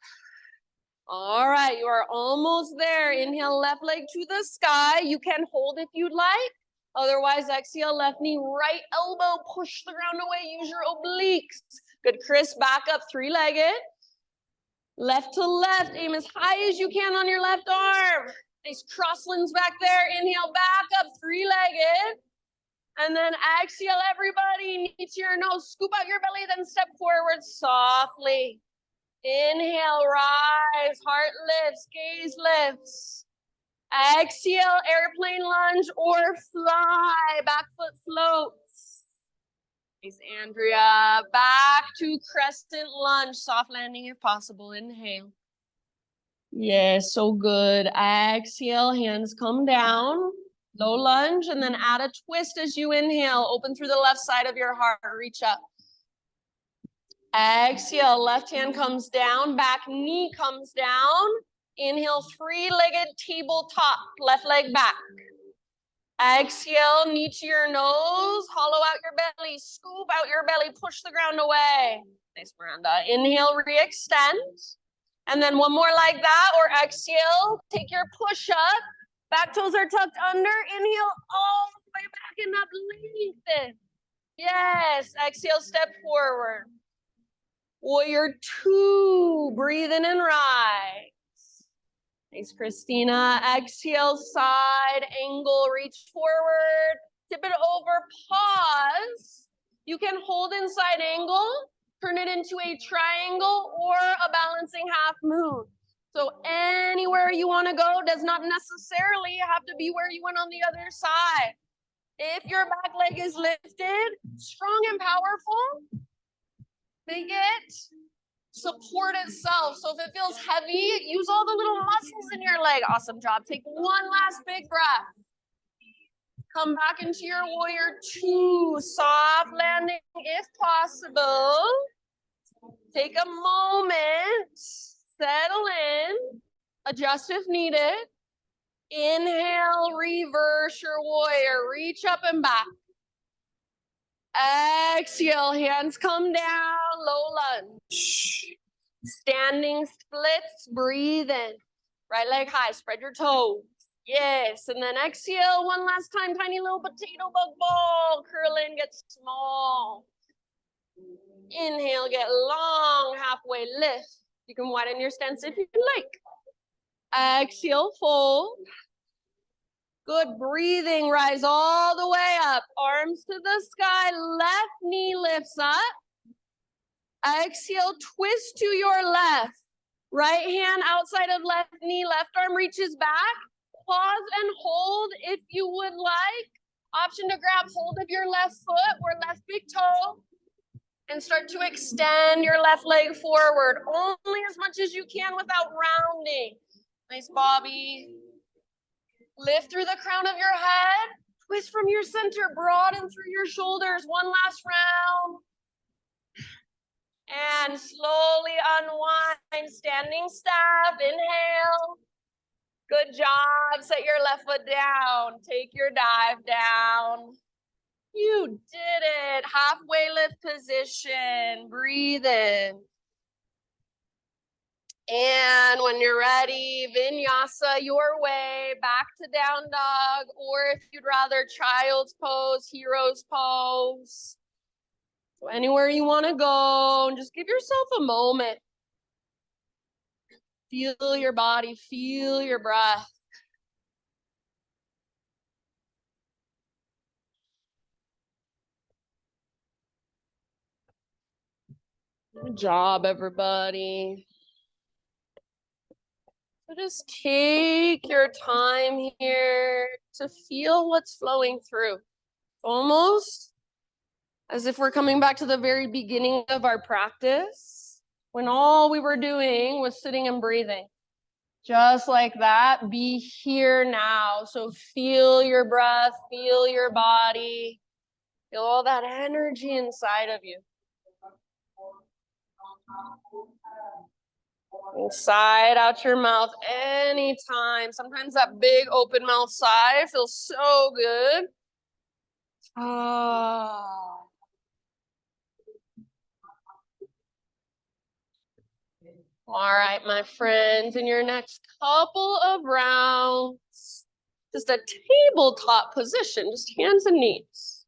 All right, you are almost there. Inhale, left leg to the sky. You can hold if you'd like. Otherwise, exhale, left knee, right elbow, push the ground away. Use your obliques. Good, Chris, back up, three-legged. Left to left, aim as high as you can on your left arm. Nice crosslands back there. Inhale, back up, three-legged. And then exhale, everybody, knee to your nose. Scoop out your belly, then step forward softly. Inhale, rise, heart lifts, gaze lifts. Exhale, airplane lunge or fly, back foot floats. Nice, Andrea. Back to crescent lunge, soft landing if possible. Inhale. Yes, so good. Exhale, hands come down. Low lunge, and then add a twist as you inhale. Open through the left side of your heart. Reach up. Exhale, left hand comes down, back knee comes down. Inhale, three-legged tabletop, left leg back. Exhale, knee to your nose, hollow out your belly, scoop out your belly, push the ground away. Nice, Miranda. Inhale, re-extend. And then one more like that, or exhale, take your push-up. Back toes are tucked under. Inhale, all the way back and up, lengthen. Yes, exhale, step forward. Warrior two, breathe in and rise. Thanks, Christina. Exhale, side angle, reach forward, tip it over, pause. You can hold in side angle, turn it into a triangle or a balancing half moon. So anywhere you want to go does not necessarily have to be where you went on the other side. If your back leg is lifted, strong and powerful, make it support itself. So if it feels heavy, use all the little muscles in your leg. Awesome job. Take one last big breath. Come back into your warrior two. Soft landing if possible. Take a moment. Settle in. Adjust if needed. Inhale, reverse your warrior. Reach up and back. Exhale, hands come down, low lunge. Standing splits, breathe in. Right leg high, spread your toes. Yes, and then exhale one last time, tiny little potato bug ball. Curl in, get small. Inhale, get long, halfway lift. You can widen your stance if you like. Exhale, fold. Good, breathing, rise all the way up. Arms to the sky, left knee lifts up. Exhale, twist to your left. Right hand outside of left knee, left arm reaches back. Pause and hold if you would like. Option to grab hold of your left foot or left big toe. And start to extend your left leg forward. Only as much as you can without rounding. Nice, Bobby. Lift through the crown of your head. Twist from your center, broaden through your shoulders. One last round. And slowly unwind, standing staff, inhale. Good job, set your left foot down. Take your dive down. You did it, halfway lift position, breathe in. And when you're ready, vinyasa your way, back to down dog, or if you'd rather, child's pose, hero's pose. So anywhere you want to go, and just give yourself a moment. Feel your body, feel your breath. Good job, everybody. So just take your time here to feel what's flowing through. Almost as if we're coming back to the very beginning of our practice, when all we were doing was sitting and breathing. Just like that, be here now. So feel your breath, feel your body, feel all that energy inside of you. Inside out your mouth anytime. Sometimes that big open mouth sigh feels so good. Ah. All right, my friends, in your next couple of rounds, just a tabletop position, just hands and knees.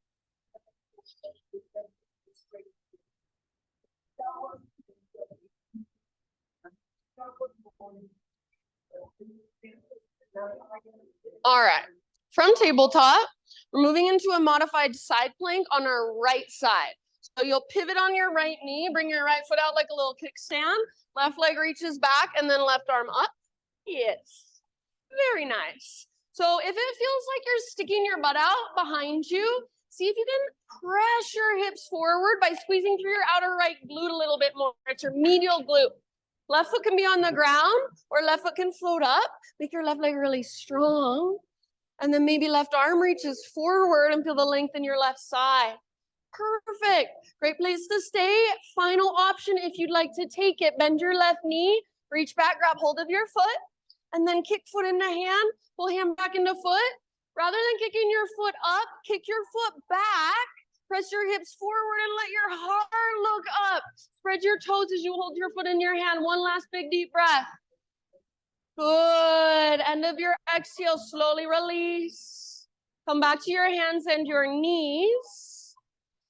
All right, from tabletop, we're moving into a modified side plank on our right side. So you'll pivot on your right knee, bring your right foot out like a little kickstand, left leg reaches back, and then left arm up. Yes, very nice. So if it feels like you're sticking your butt out behind you, see if you can press your hips forward by squeezing through your outer right glute a little bit more. It's your medial glute. Left foot can be on the ground or left foot can float up. Make your left leg really strong. And then maybe left arm reaches forward and feel the length in your left side. Perfect. Great place to stay. Final option if you'd like to take it. Bend your left knee, reach back, grab hold of your foot, and then kick foot into hand, pull hand back into foot. Rather than kicking your foot up, kick your foot back, press your hips forward and let your heart look up. Spread your toes as you hold your foot in your hand. One last big deep breath. Good. End of your exhale, slowly release. Come back to your hands and your knees.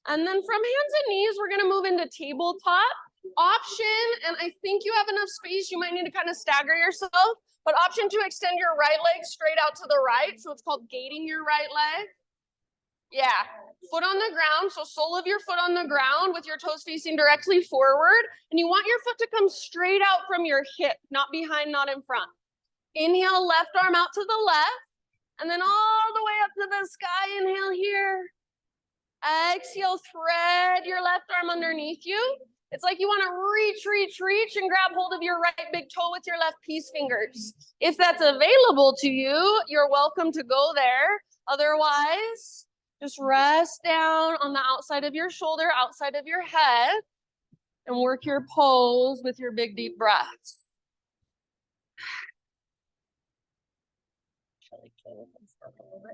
And then from hands and knees, we're gonna move into tabletop. Option, and I think you have enough space, you might need to kind of stagger yourself, but option to extend your right leg straight out to the right. So it's called gating your right leg. Yeah, foot on the ground. So sole of your foot on the ground with your toes facing directly forward. And you want your foot to come straight out from your hip, not behind, not in front. Inhale, left arm out to the left. And then all the way up to the sky. Inhale here. Exhale, thread your left arm underneath you. It's like you want to reach, and grab hold of your right big toe with your left peace fingers. If that's available to you, you're welcome to go there. Otherwise, just rest down on the outside of your shoulder, outside of your head, and work your pose with your big deep breaths.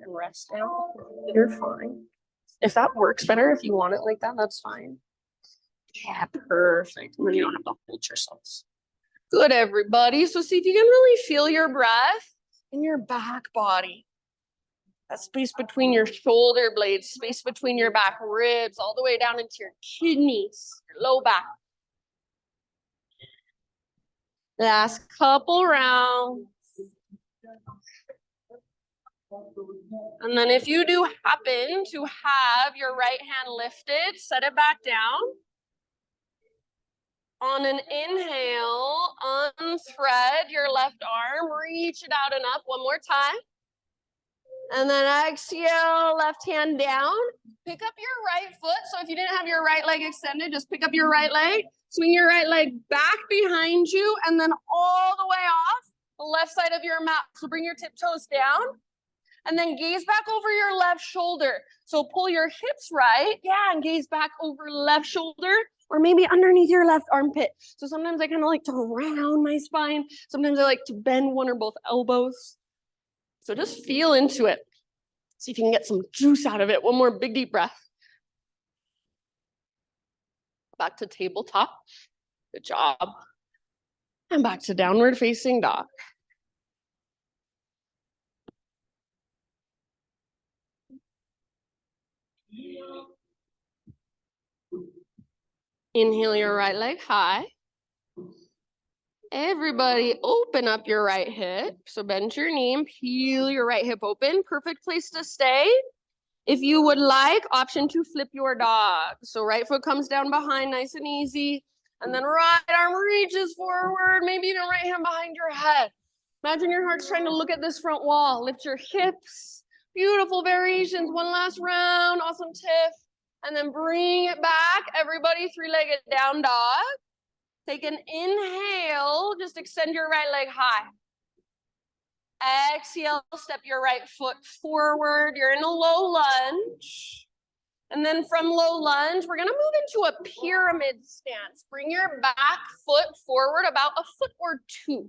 And rest down. You're fine. If that works better, if you want it like that, that's fine. Yeah, perfect. And then you don't have to hold yourselves. Good, everybody. So see if you can really feel your breath in your back body. That space between your shoulder blades, space between your back ribs, all the way down into your kidneys, your low back. Last couple rounds. And then if you do happen to have your right hand lifted, set it back down. On an inhale, unthread your left arm, reach it out and up one more time. And then exhale, left hand down. Pick up your right foot. So if you didn't have your right leg extended, just pick up your right leg, swing your right leg back behind you, and then all the way off the left side of your mat. So bring your tiptoes down. And then gaze back over your left shoulder. So pull your hips right, yeah, and gaze back over left shoulder, or maybe underneath your left armpit. So sometimes I kind of like to round my spine. Sometimes I like to bend one or both elbows. So just feel into it. See if you can get some juice out of it. One more big deep breath. Back to tabletop. Good job. And back to downward facing dog. Inhale your right leg high. Everybody open up your right hip. So bend your knee and peel your right hip open. Perfect place to stay. If you would like, option to flip your dog. So right foot comes down behind, nice and easy. And then right arm reaches forward, maybe even right hand behind your head. Imagine your heart's trying to look at this front wall. Lift your hips. Beautiful variations. One last round. Awesome tiff. And then bring it back. Everybody, three-legged down dog. Take an inhale. Just extend your right leg high. Exhale, step your right foot forward. You're in a low lunge. And then from low lunge, we're gonna move into a pyramid stance. Bring your back foot forward about a foot or two.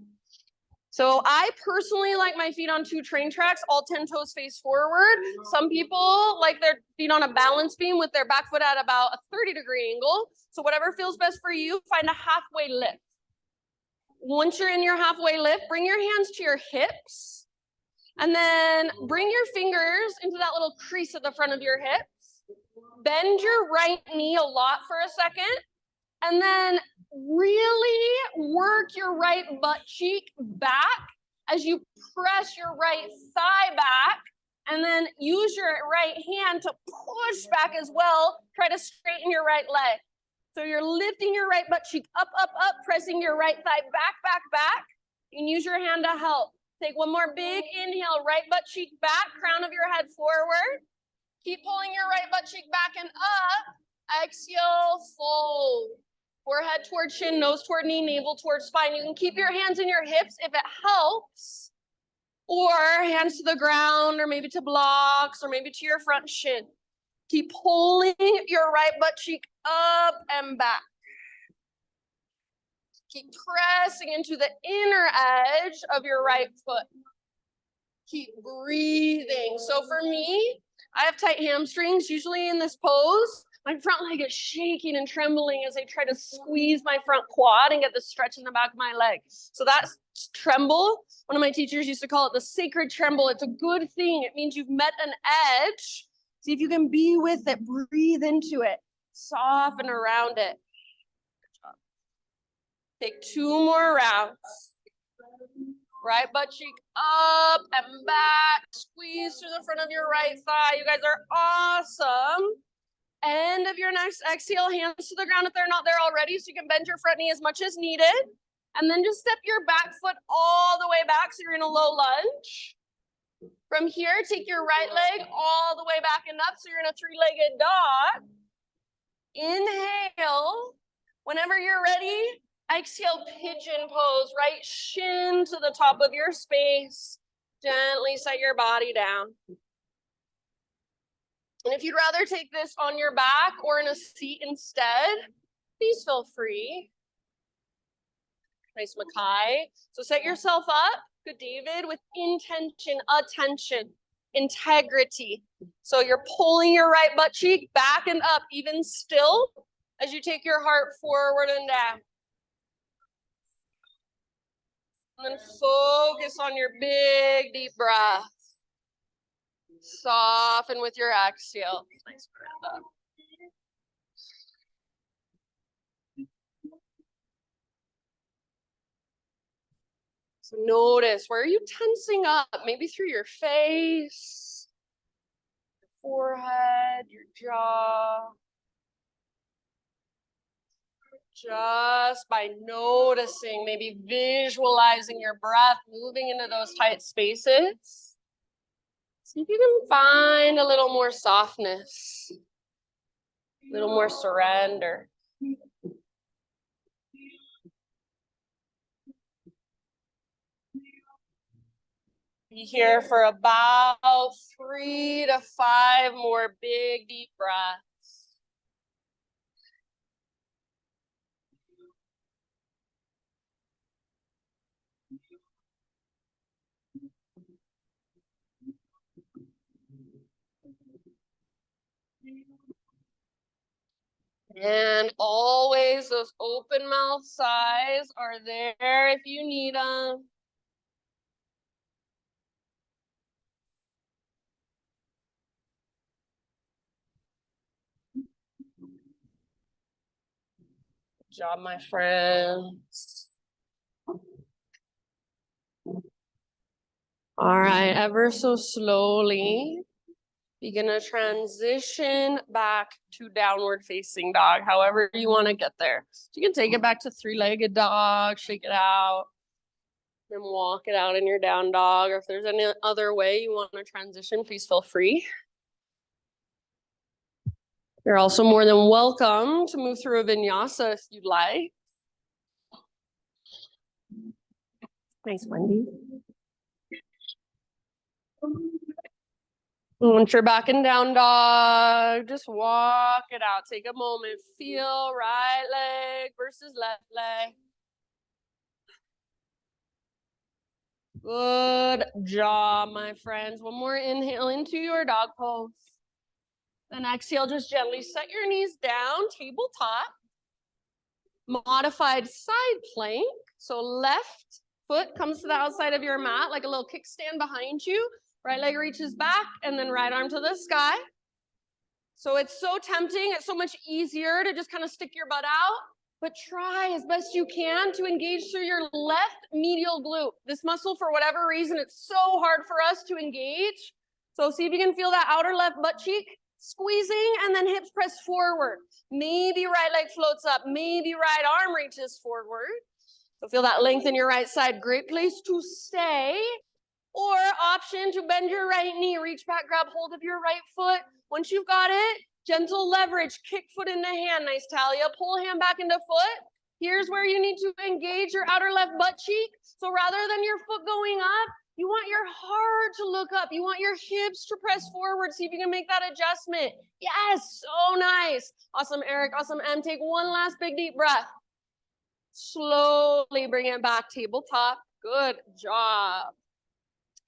So I personally like my feet on 2 train tracks, all 10 toes face forward. Some people like their feet on a balance beam with their back foot at about a 30-degree angle. So whatever feels best for you, find a halfway lift. Once you're in your halfway lift, bring your hands to your hips. And then bring your fingers into that little crease at the front of your hips. Bend your right knee a lot for a second. And then really work your right butt cheek back as you press your right thigh back. And then use your right hand to push back as well. Try to straighten your right leg. So you're lifting your right butt cheek up, up, up, pressing your right thigh back, back, back. You can use your hand to help. Take one more big inhale, right butt cheek back, crown of your head forward. Keep pulling your right butt cheek back and up. Exhale, fold. Forehead toward chin, nose toward knee, navel toward spine. You can keep your hands in your hips if it helps. Or hands to the ground, or maybe to blocks, or maybe to your front shin. Keep pulling your right butt cheek up and back. Keep pressing into the inner edge of your right foot. Keep breathing. So for me, I have tight hamstrings, usually in this pose. My front leg is shaking and trembling as I try to squeeze my front quad and get the stretch in the back of my leg. So that tremble, one of my teachers used to call it the sacred tremble. It's a good thing. It means you've met an edge. See if you can be with it. Breathe into it. Soften around it. Take 2 more rounds. Right butt cheek up and back. Squeeze through the front of your right thigh. You guys are awesome. End of your next exhale, hands to the ground if they're not there already, so you can bend your front knee as much as needed. And then just step your back foot all the way back, so you're in a low lunge. From here, take your right leg all the way back and up, so you're in a 3-legged dog. Inhale. Whenever you're ready, exhale, pigeon pose, right shin to the top of your space. Gently set your body down. And if you'd rather take this on your back or in a seat instead, please feel free. Nice Makai. So set yourself up, good David, with intention, attention, integrity. So you're pulling your right butt cheek back and up, even still, as you take your heart forward and down. And then focus on your big, deep breath. Soften with your exhale. Nice breath up. So notice, where are you tensing up? Maybe through your face, your forehead, your jaw. Just by noticing, maybe visualizing your breath moving into those tight spaces. See if you can find a little more softness, a little more surrender. Be here for about 3 to 5 more big, deep breaths. And always those open mouth sighs are there if you need them. Good job, my friends. All right, ever so slowly, begin to transition back to downward facing dog, however you want to get there. So you can take it back to 3-legged dog, shake it out, then walk it out in your down dog. Or if there's any other way you want to transition, please feel free. You're also more than welcome to move through a vinyasa if you'd like. Nice, Wendy. Once you're back in down dog, just walk it out. Take a moment. Feel right leg versus left leg. Good job, my friends. One more inhale into your dog pose. Then exhale, just gently set your knees down, tabletop. Modified side plank. So left foot comes to the outside of your mat, like a little kickstand behind you. Right leg reaches back, and then right arm to the sky. So it's so tempting. It's so much easier to just kind of stick your butt out, but try as best you can to engage through your left medial glute. This muscle, for whatever reason, it's so hard for us to engage. So see if you can feel that outer left butt cheek squeezing, and then hips press forward. Maybe right leg floats up. Maybe right arm reaches forward. So feel that length in your right side. Great place to stay. Or option to bend your right knee, reach back, grab hold of your right foot. Once you've got it, gentle leverage, kick foot into hand. Nice, Talia. Pull hand back into foot. Here's where you need to engage your outer left butt cheek. So rather than your foot going up, you want your heart to look up. You want your hips to press forward. See if you can make that adjustment. Yes, so nice. Awesome, Eric. Awesome, Em. Take one last big deep breath. Slowly bring it back, tabletop. Good job.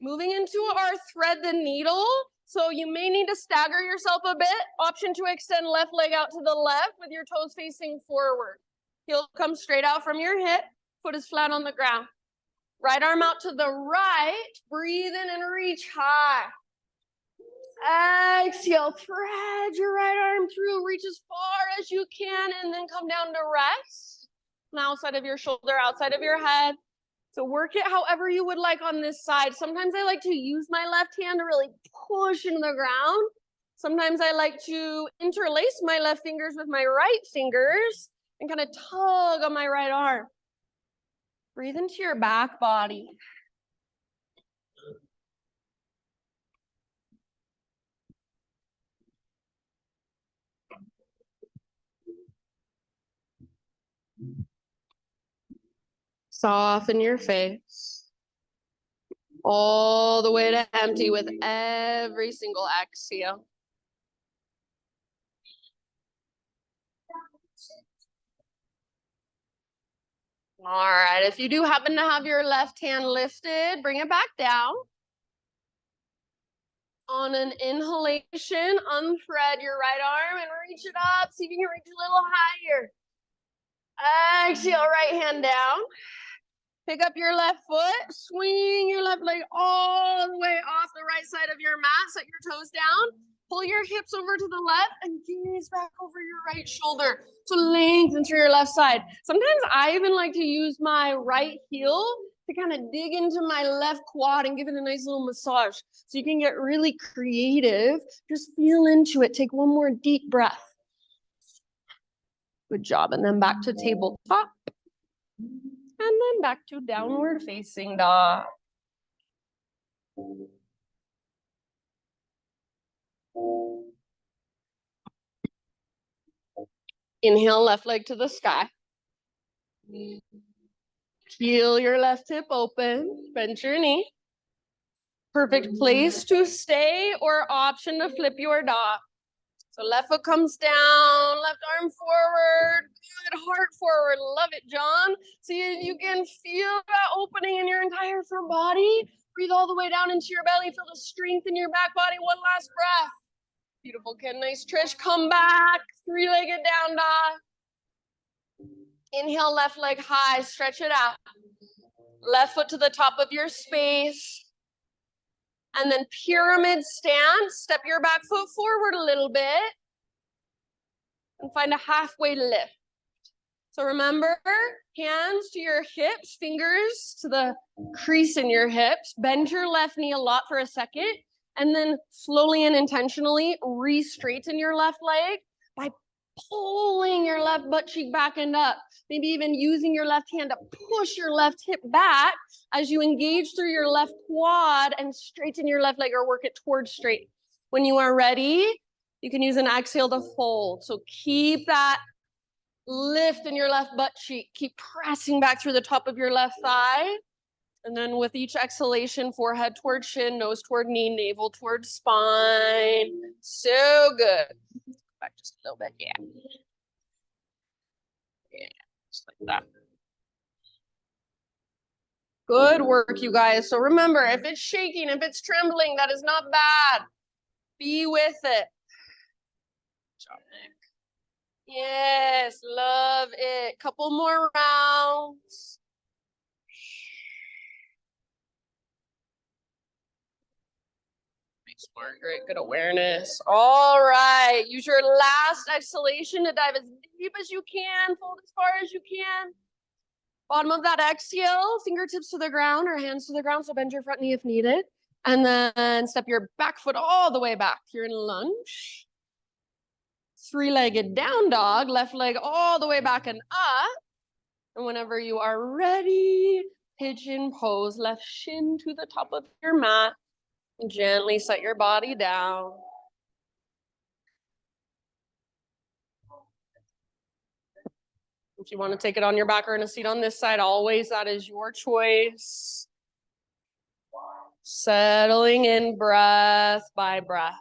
Moving into our thread the needle. So you may need to stagger yourself a bit. Option to extend left leg out to the left with your toes facing forward. Heel comes straight out from your hip. Foot is flat on the ground. Right arm out to the right. Breathe in and reach high. Exhale, thread your right arm through. Reach as far as you can and then come down to rest. Now outside of your shoulder, outside of your head. So work it however you would like on this side. Sometimes I like to use my left hand to really push into the ground. Sometimes I like to interlace my left fingers with my right fingers and kind of tug on my right arm. Breathe into your back body. Soften your face. All the way to empty with every single exhale. All right, if you do happen to have your left hand lifted, bring it back down. On an inhalation, unthread your right arm and reach it up. See if you can reach a little higher. Exhale, right hand down. Pick up your left foot, swing your left leg all the way off the right side of your mat. Set your toes down. Pull your hips over to the left and gaze back over your right shoulder. So lengthen through your left side. Sometimes I even like to use my right heel to kind of dig into my left quad and give it a nice little massage. So you can get really creative. Just feel into it. Take one more deep breath. Good job. And then back to tabletop. And then back to downward facing dog. Inhale, left leg to the sky. Heel your left hip open, bend your knee. Perfect place to stay or option to flip your dog. So left foot comes down, left arm forward, good, heart forward. Love it, John. See if you can feel that opening in your entire front body. Breathe all the way down into your belly. Feel the strength in your back body. One last breath. Beautiful, kid. Nice, Trish. Come back. Three-legged down dog. Inhale, left leg high. Stretch it out. Left foot to the top of your space. And then pyramid stand. Step your back foot forward a little bit. And find a halfway lift. So remember, hands to your hips, fingers to the crease in your hips. Bend your left knee a lot for a second. And then slowly and intentionally re-straighten your left leg by pulling your left butt cheek back and up. Maybe even using your left hand to push your left hip back as you engage through your left quad and straighten your left leg or work it towards straight. When you are ready, you can use an exhale to fold. So keep that lift in your left butt cheek. Keep pressing back through the top of your left thigh. And then with each exhalation, forehead toward chin, nose toward knee, navel toward spine. So good. Back just a little bit, yeah. Yeah, just like that. Good work, you guys. So remember, if it's shaking, if it's trembling, that is not bad. Be with it. Yes, love it. Couple more rounds. Nice, Margaret. Good awareness. All right. Use your last exhalation to dive as deep as you can. Fold as far as you can. Bottom of that exhale, fingertips to the ground or hands to the ground. So bend your front knee if needed. And then step your back foot all the way back. You're in lunge. Three-legged down dog, left leg all the way back and up. And whenever you are ready, pigeon pose, left shin to the top of your mat. Gently set your body down. If you want to take it on your back or in a seat on this side, always that is your choice. Settling in breath by breath.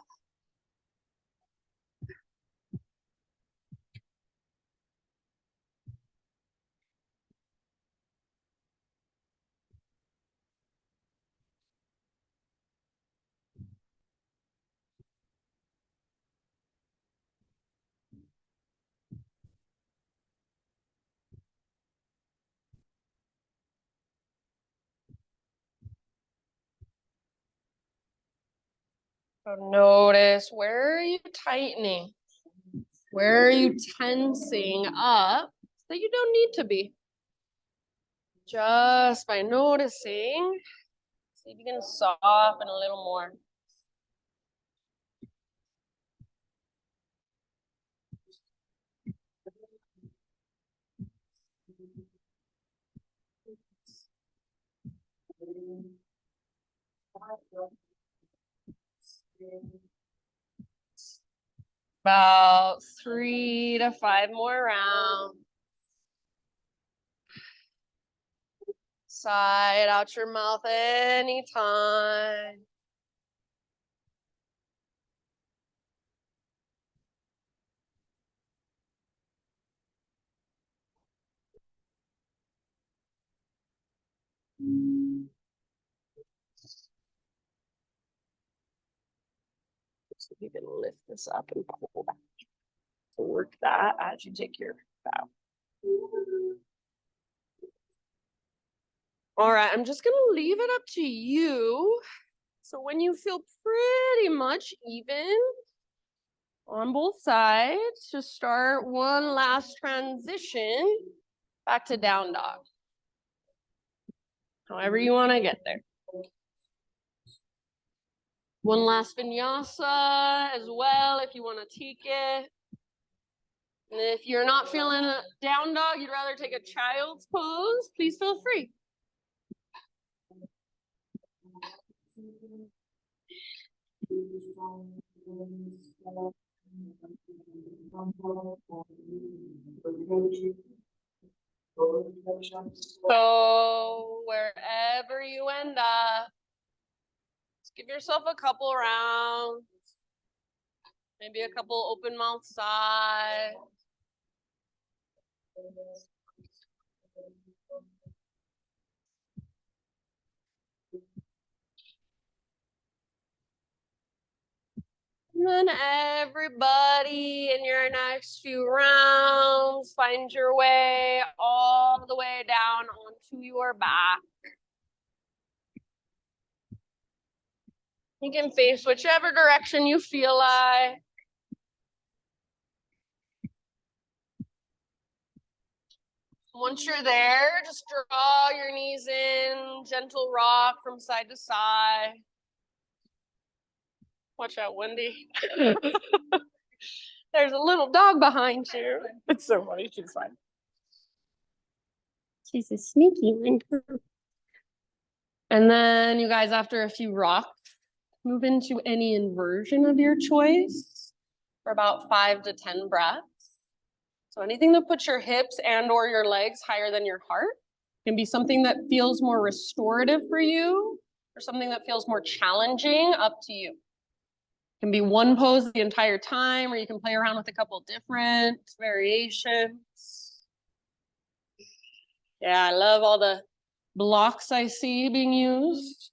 So notice, where are you tightening? Where are you tensing up that you don't need to be? Just by noticing, see if you can soften a little more. About 3 to 5 more rounds. Side out your mouth anytime. So you can lift this up and pull back. Work that as you take your bow. All right, I'm just gonna leave it up to you. So when you feel pretty much even on both sides, just start one last transition back to down dog. However you want to get there. One last vinyasa as well if you want to take it. And if you're not feeling a down dog, you'd rather take a child's pose, please feel free. So wherever you end up, just give yourself a couple rounds, maybe a couple open mouth sighs. And then everybody in your next few rounds, find your way all the way down onto your back. You can face whichever direction you feel like. Once you're there, just draw your knees in, gentle rock from side to side. Watch out, Wendy. There's a little dog behind you. It's so funny. She's fine. She's a sneaky one. And then you guys, after a few rocks, move into any inversion of your choice for about 5 to 10 breaths. So anything that puts your hips and or your legs higher than your heart. It can be something that feels more restorative for you or something that feels more challenging, up to you. It can be one pose the entire time, or you can play around with a couple different variations. Yeah, I love all the blocks I see being used.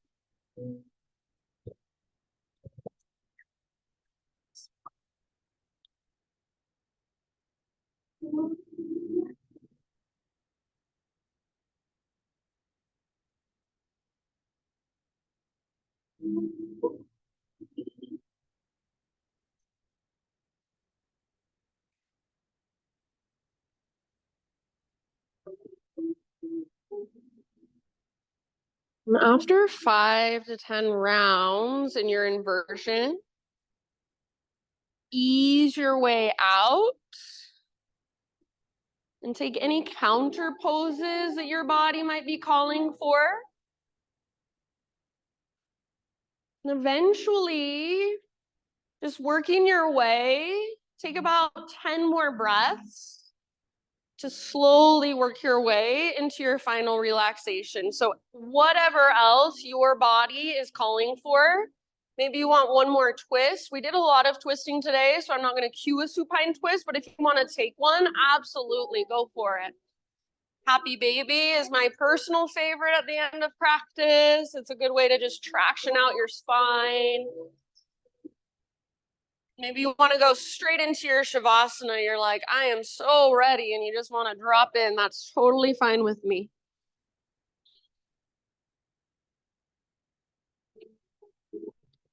After 5 to 10 rounds in your inversion, ease your way out and take any counter poses that your body might be calling for. And eventually, just working your way, take about 10 more breaths to slowly work your way into your final relaxation. So whatever else your body is calling for, maybe you want one more twist. We did a lot of twisting today, so I'm not going to cue a supine twist, but if you want to take one, absolutely go for it. Happy baby is my personal favorite at the end of practice. It's a good way to just traction out your spine. Maybe you want to go straight into your Shavasana. You're like, I am so ready, and you just want to drop in. That's totally fine with me.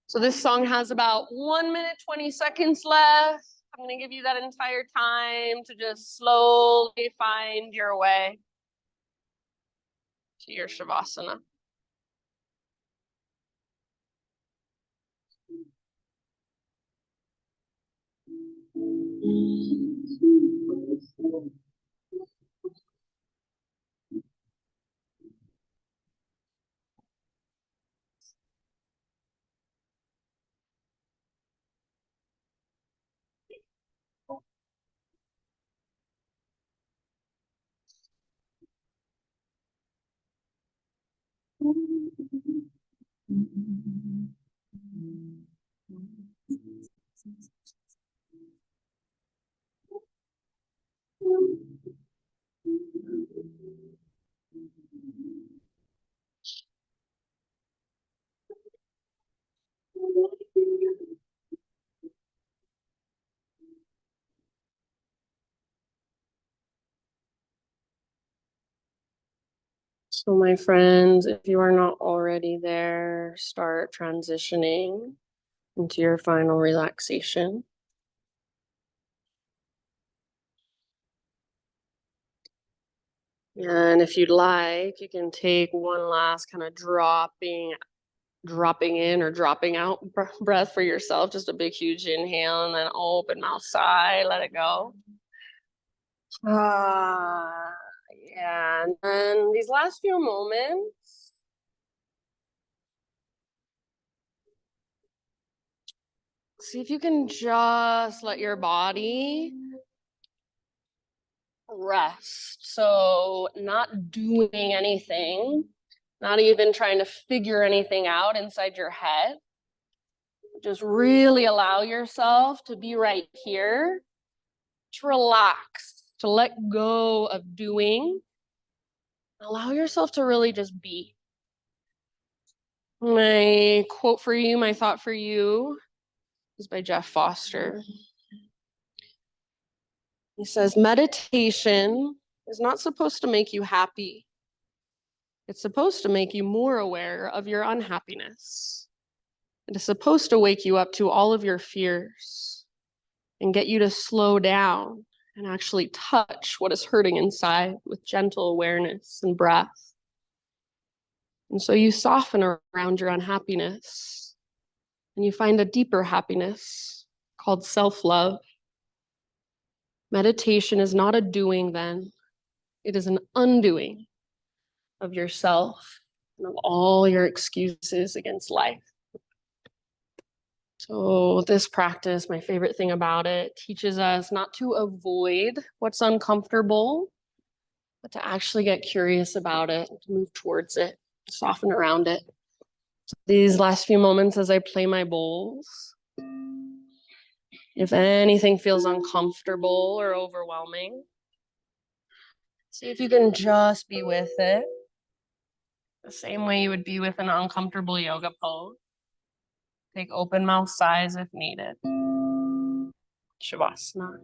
So this song has about 1 minute, 20 seconds left. I'm going to give you that entire time to just slowly find your way to your Shavasana. So my friends, if you are not already there, start transitioning into your final relaxation. And if you'd like, you can take one last kind of dropping in or dropping out breath for yourself. Just a big, huge inhale and then open mouth sigh, let it go. Yeah. And then these last few moments, see if you can just let your body rest. So not doing anything, not even trying to figure anything out inside your head. Just really allow yourself to be right here, to relax, to let go of doing. Allow yourself to really just be. My quote for you, my thought for you is by Jeff Foster. He says, meditation is not supposed to make you happy. It's supposed to make you more aware of your unhappiness. It is supposed to wake you up to all of your fears and get you to slow down and actually touch what is hurting inside with gentle awareness and breath. And so you soften around your unhappiness and you find a deeper happiness called self-love. Meditation is not a doing then, it is an undoing of yourself and of all your excuses against life. So this practice, my favorite thing about it, teaches us not to avoid what's uncomfortable, but to actually get curious about it, to move towards it, soften around it. So these last few moments as I play my bowls, if anything feels uncomfortable or overwhelming, see if you can just be with it the same way you would be with an uncomfortable yoga pose. Take open mouth sighs if needed. Shavasana.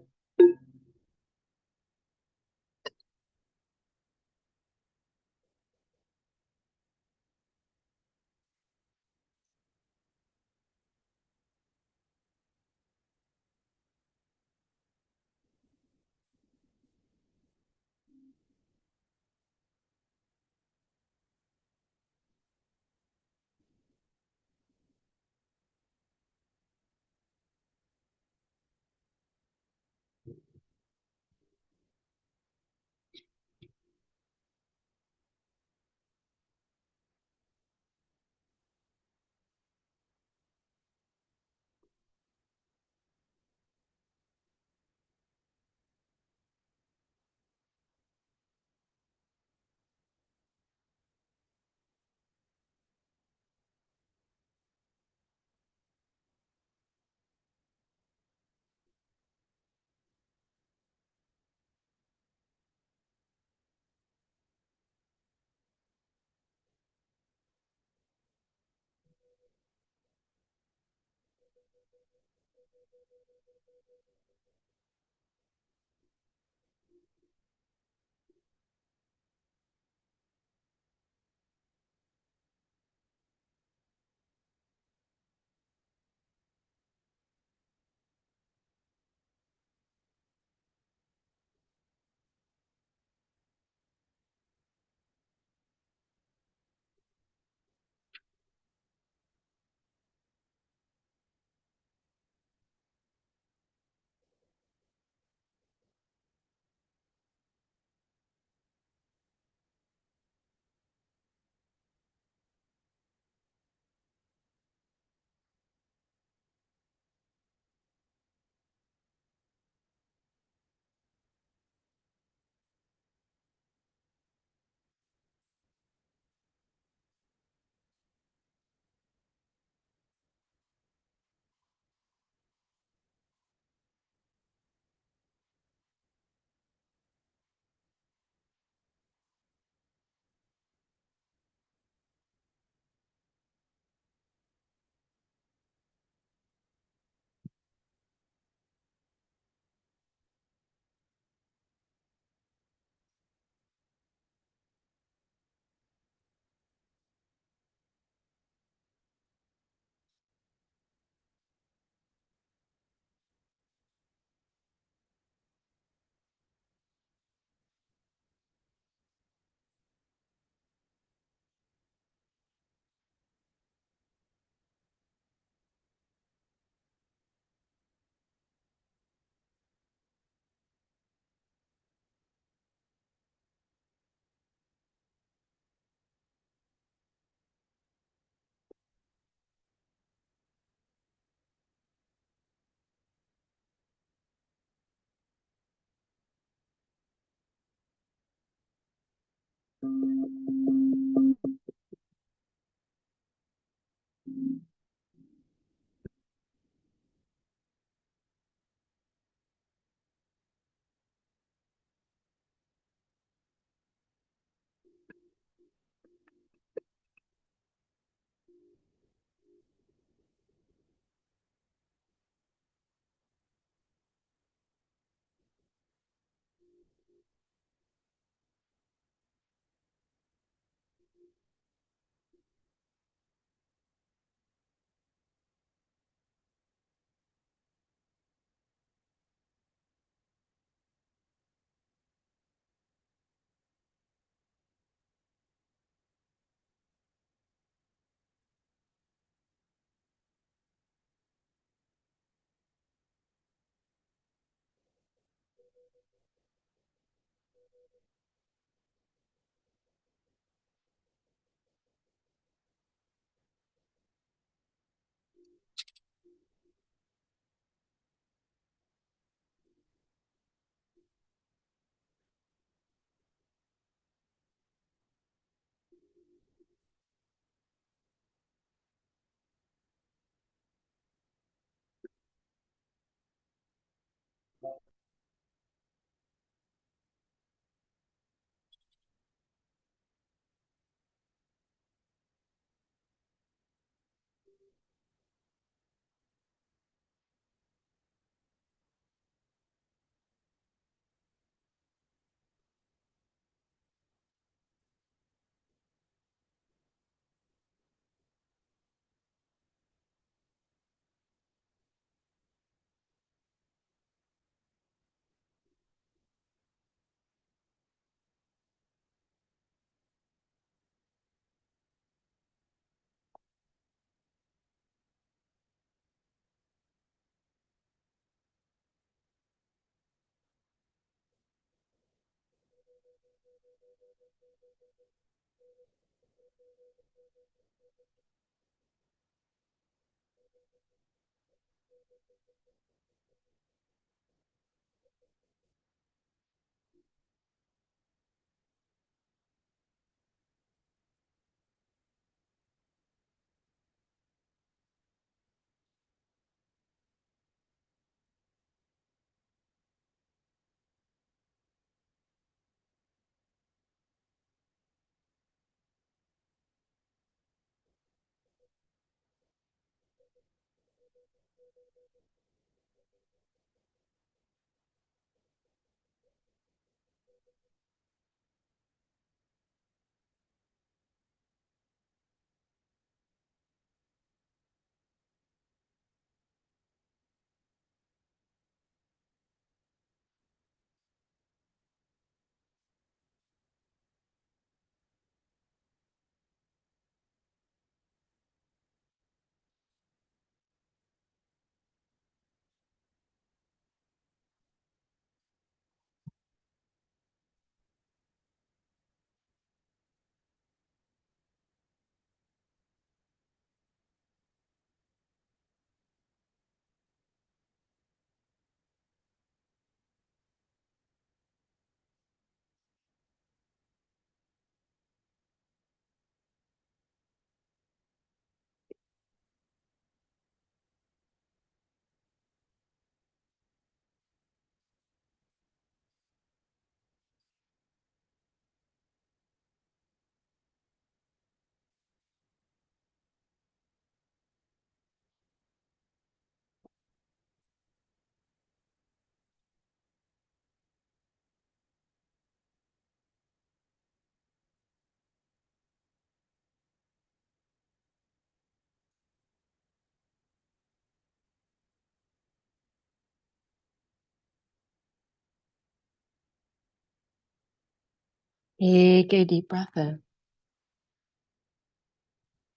Take a deep breath in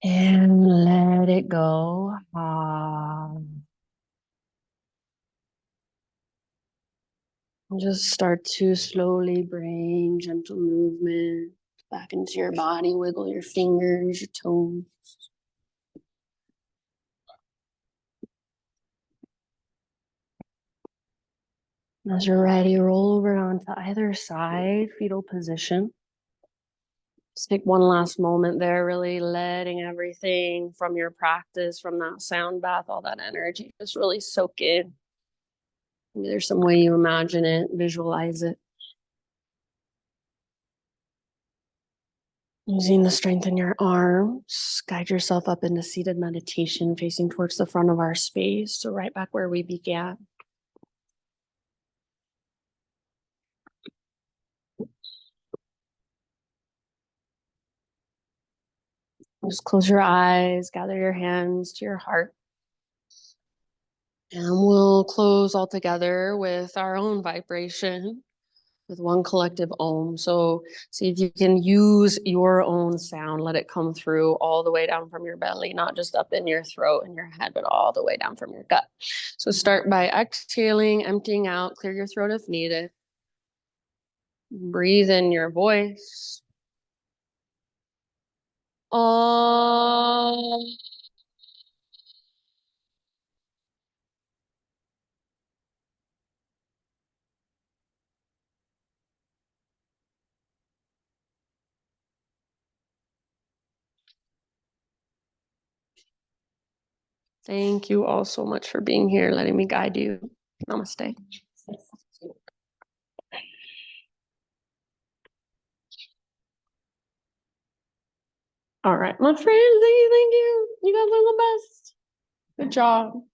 and let it go. And just start to slowly bring gentle movement back into your body. Wiggle your fingers, your toes. As you're ready, roll over onto either side, fetal position. Just take one last moment there, really letting everything from your practice, from that sound bath, all that energy, just really soak in. Maybe there's some way you imagine it, visualize it. Using the strength in your arms, guide yourself up into seated meditation, facing towards the front of our space. So right back where we began. Just close your eyes, gather your hands to your heart. And we'll close all together with our own vibration, with one collective Om. So see if you can use your own sound. Let it come through all the way down from your belly, not just up in your throat and your head, but all the way down from your gut. So start by exhaling, emptying out, clear your throat if needed. Breathe in your voice. Om. Thank you all so much for being here, letting me guide you. Namaste. All right, my friends, thank you. You guys are the best. Good job.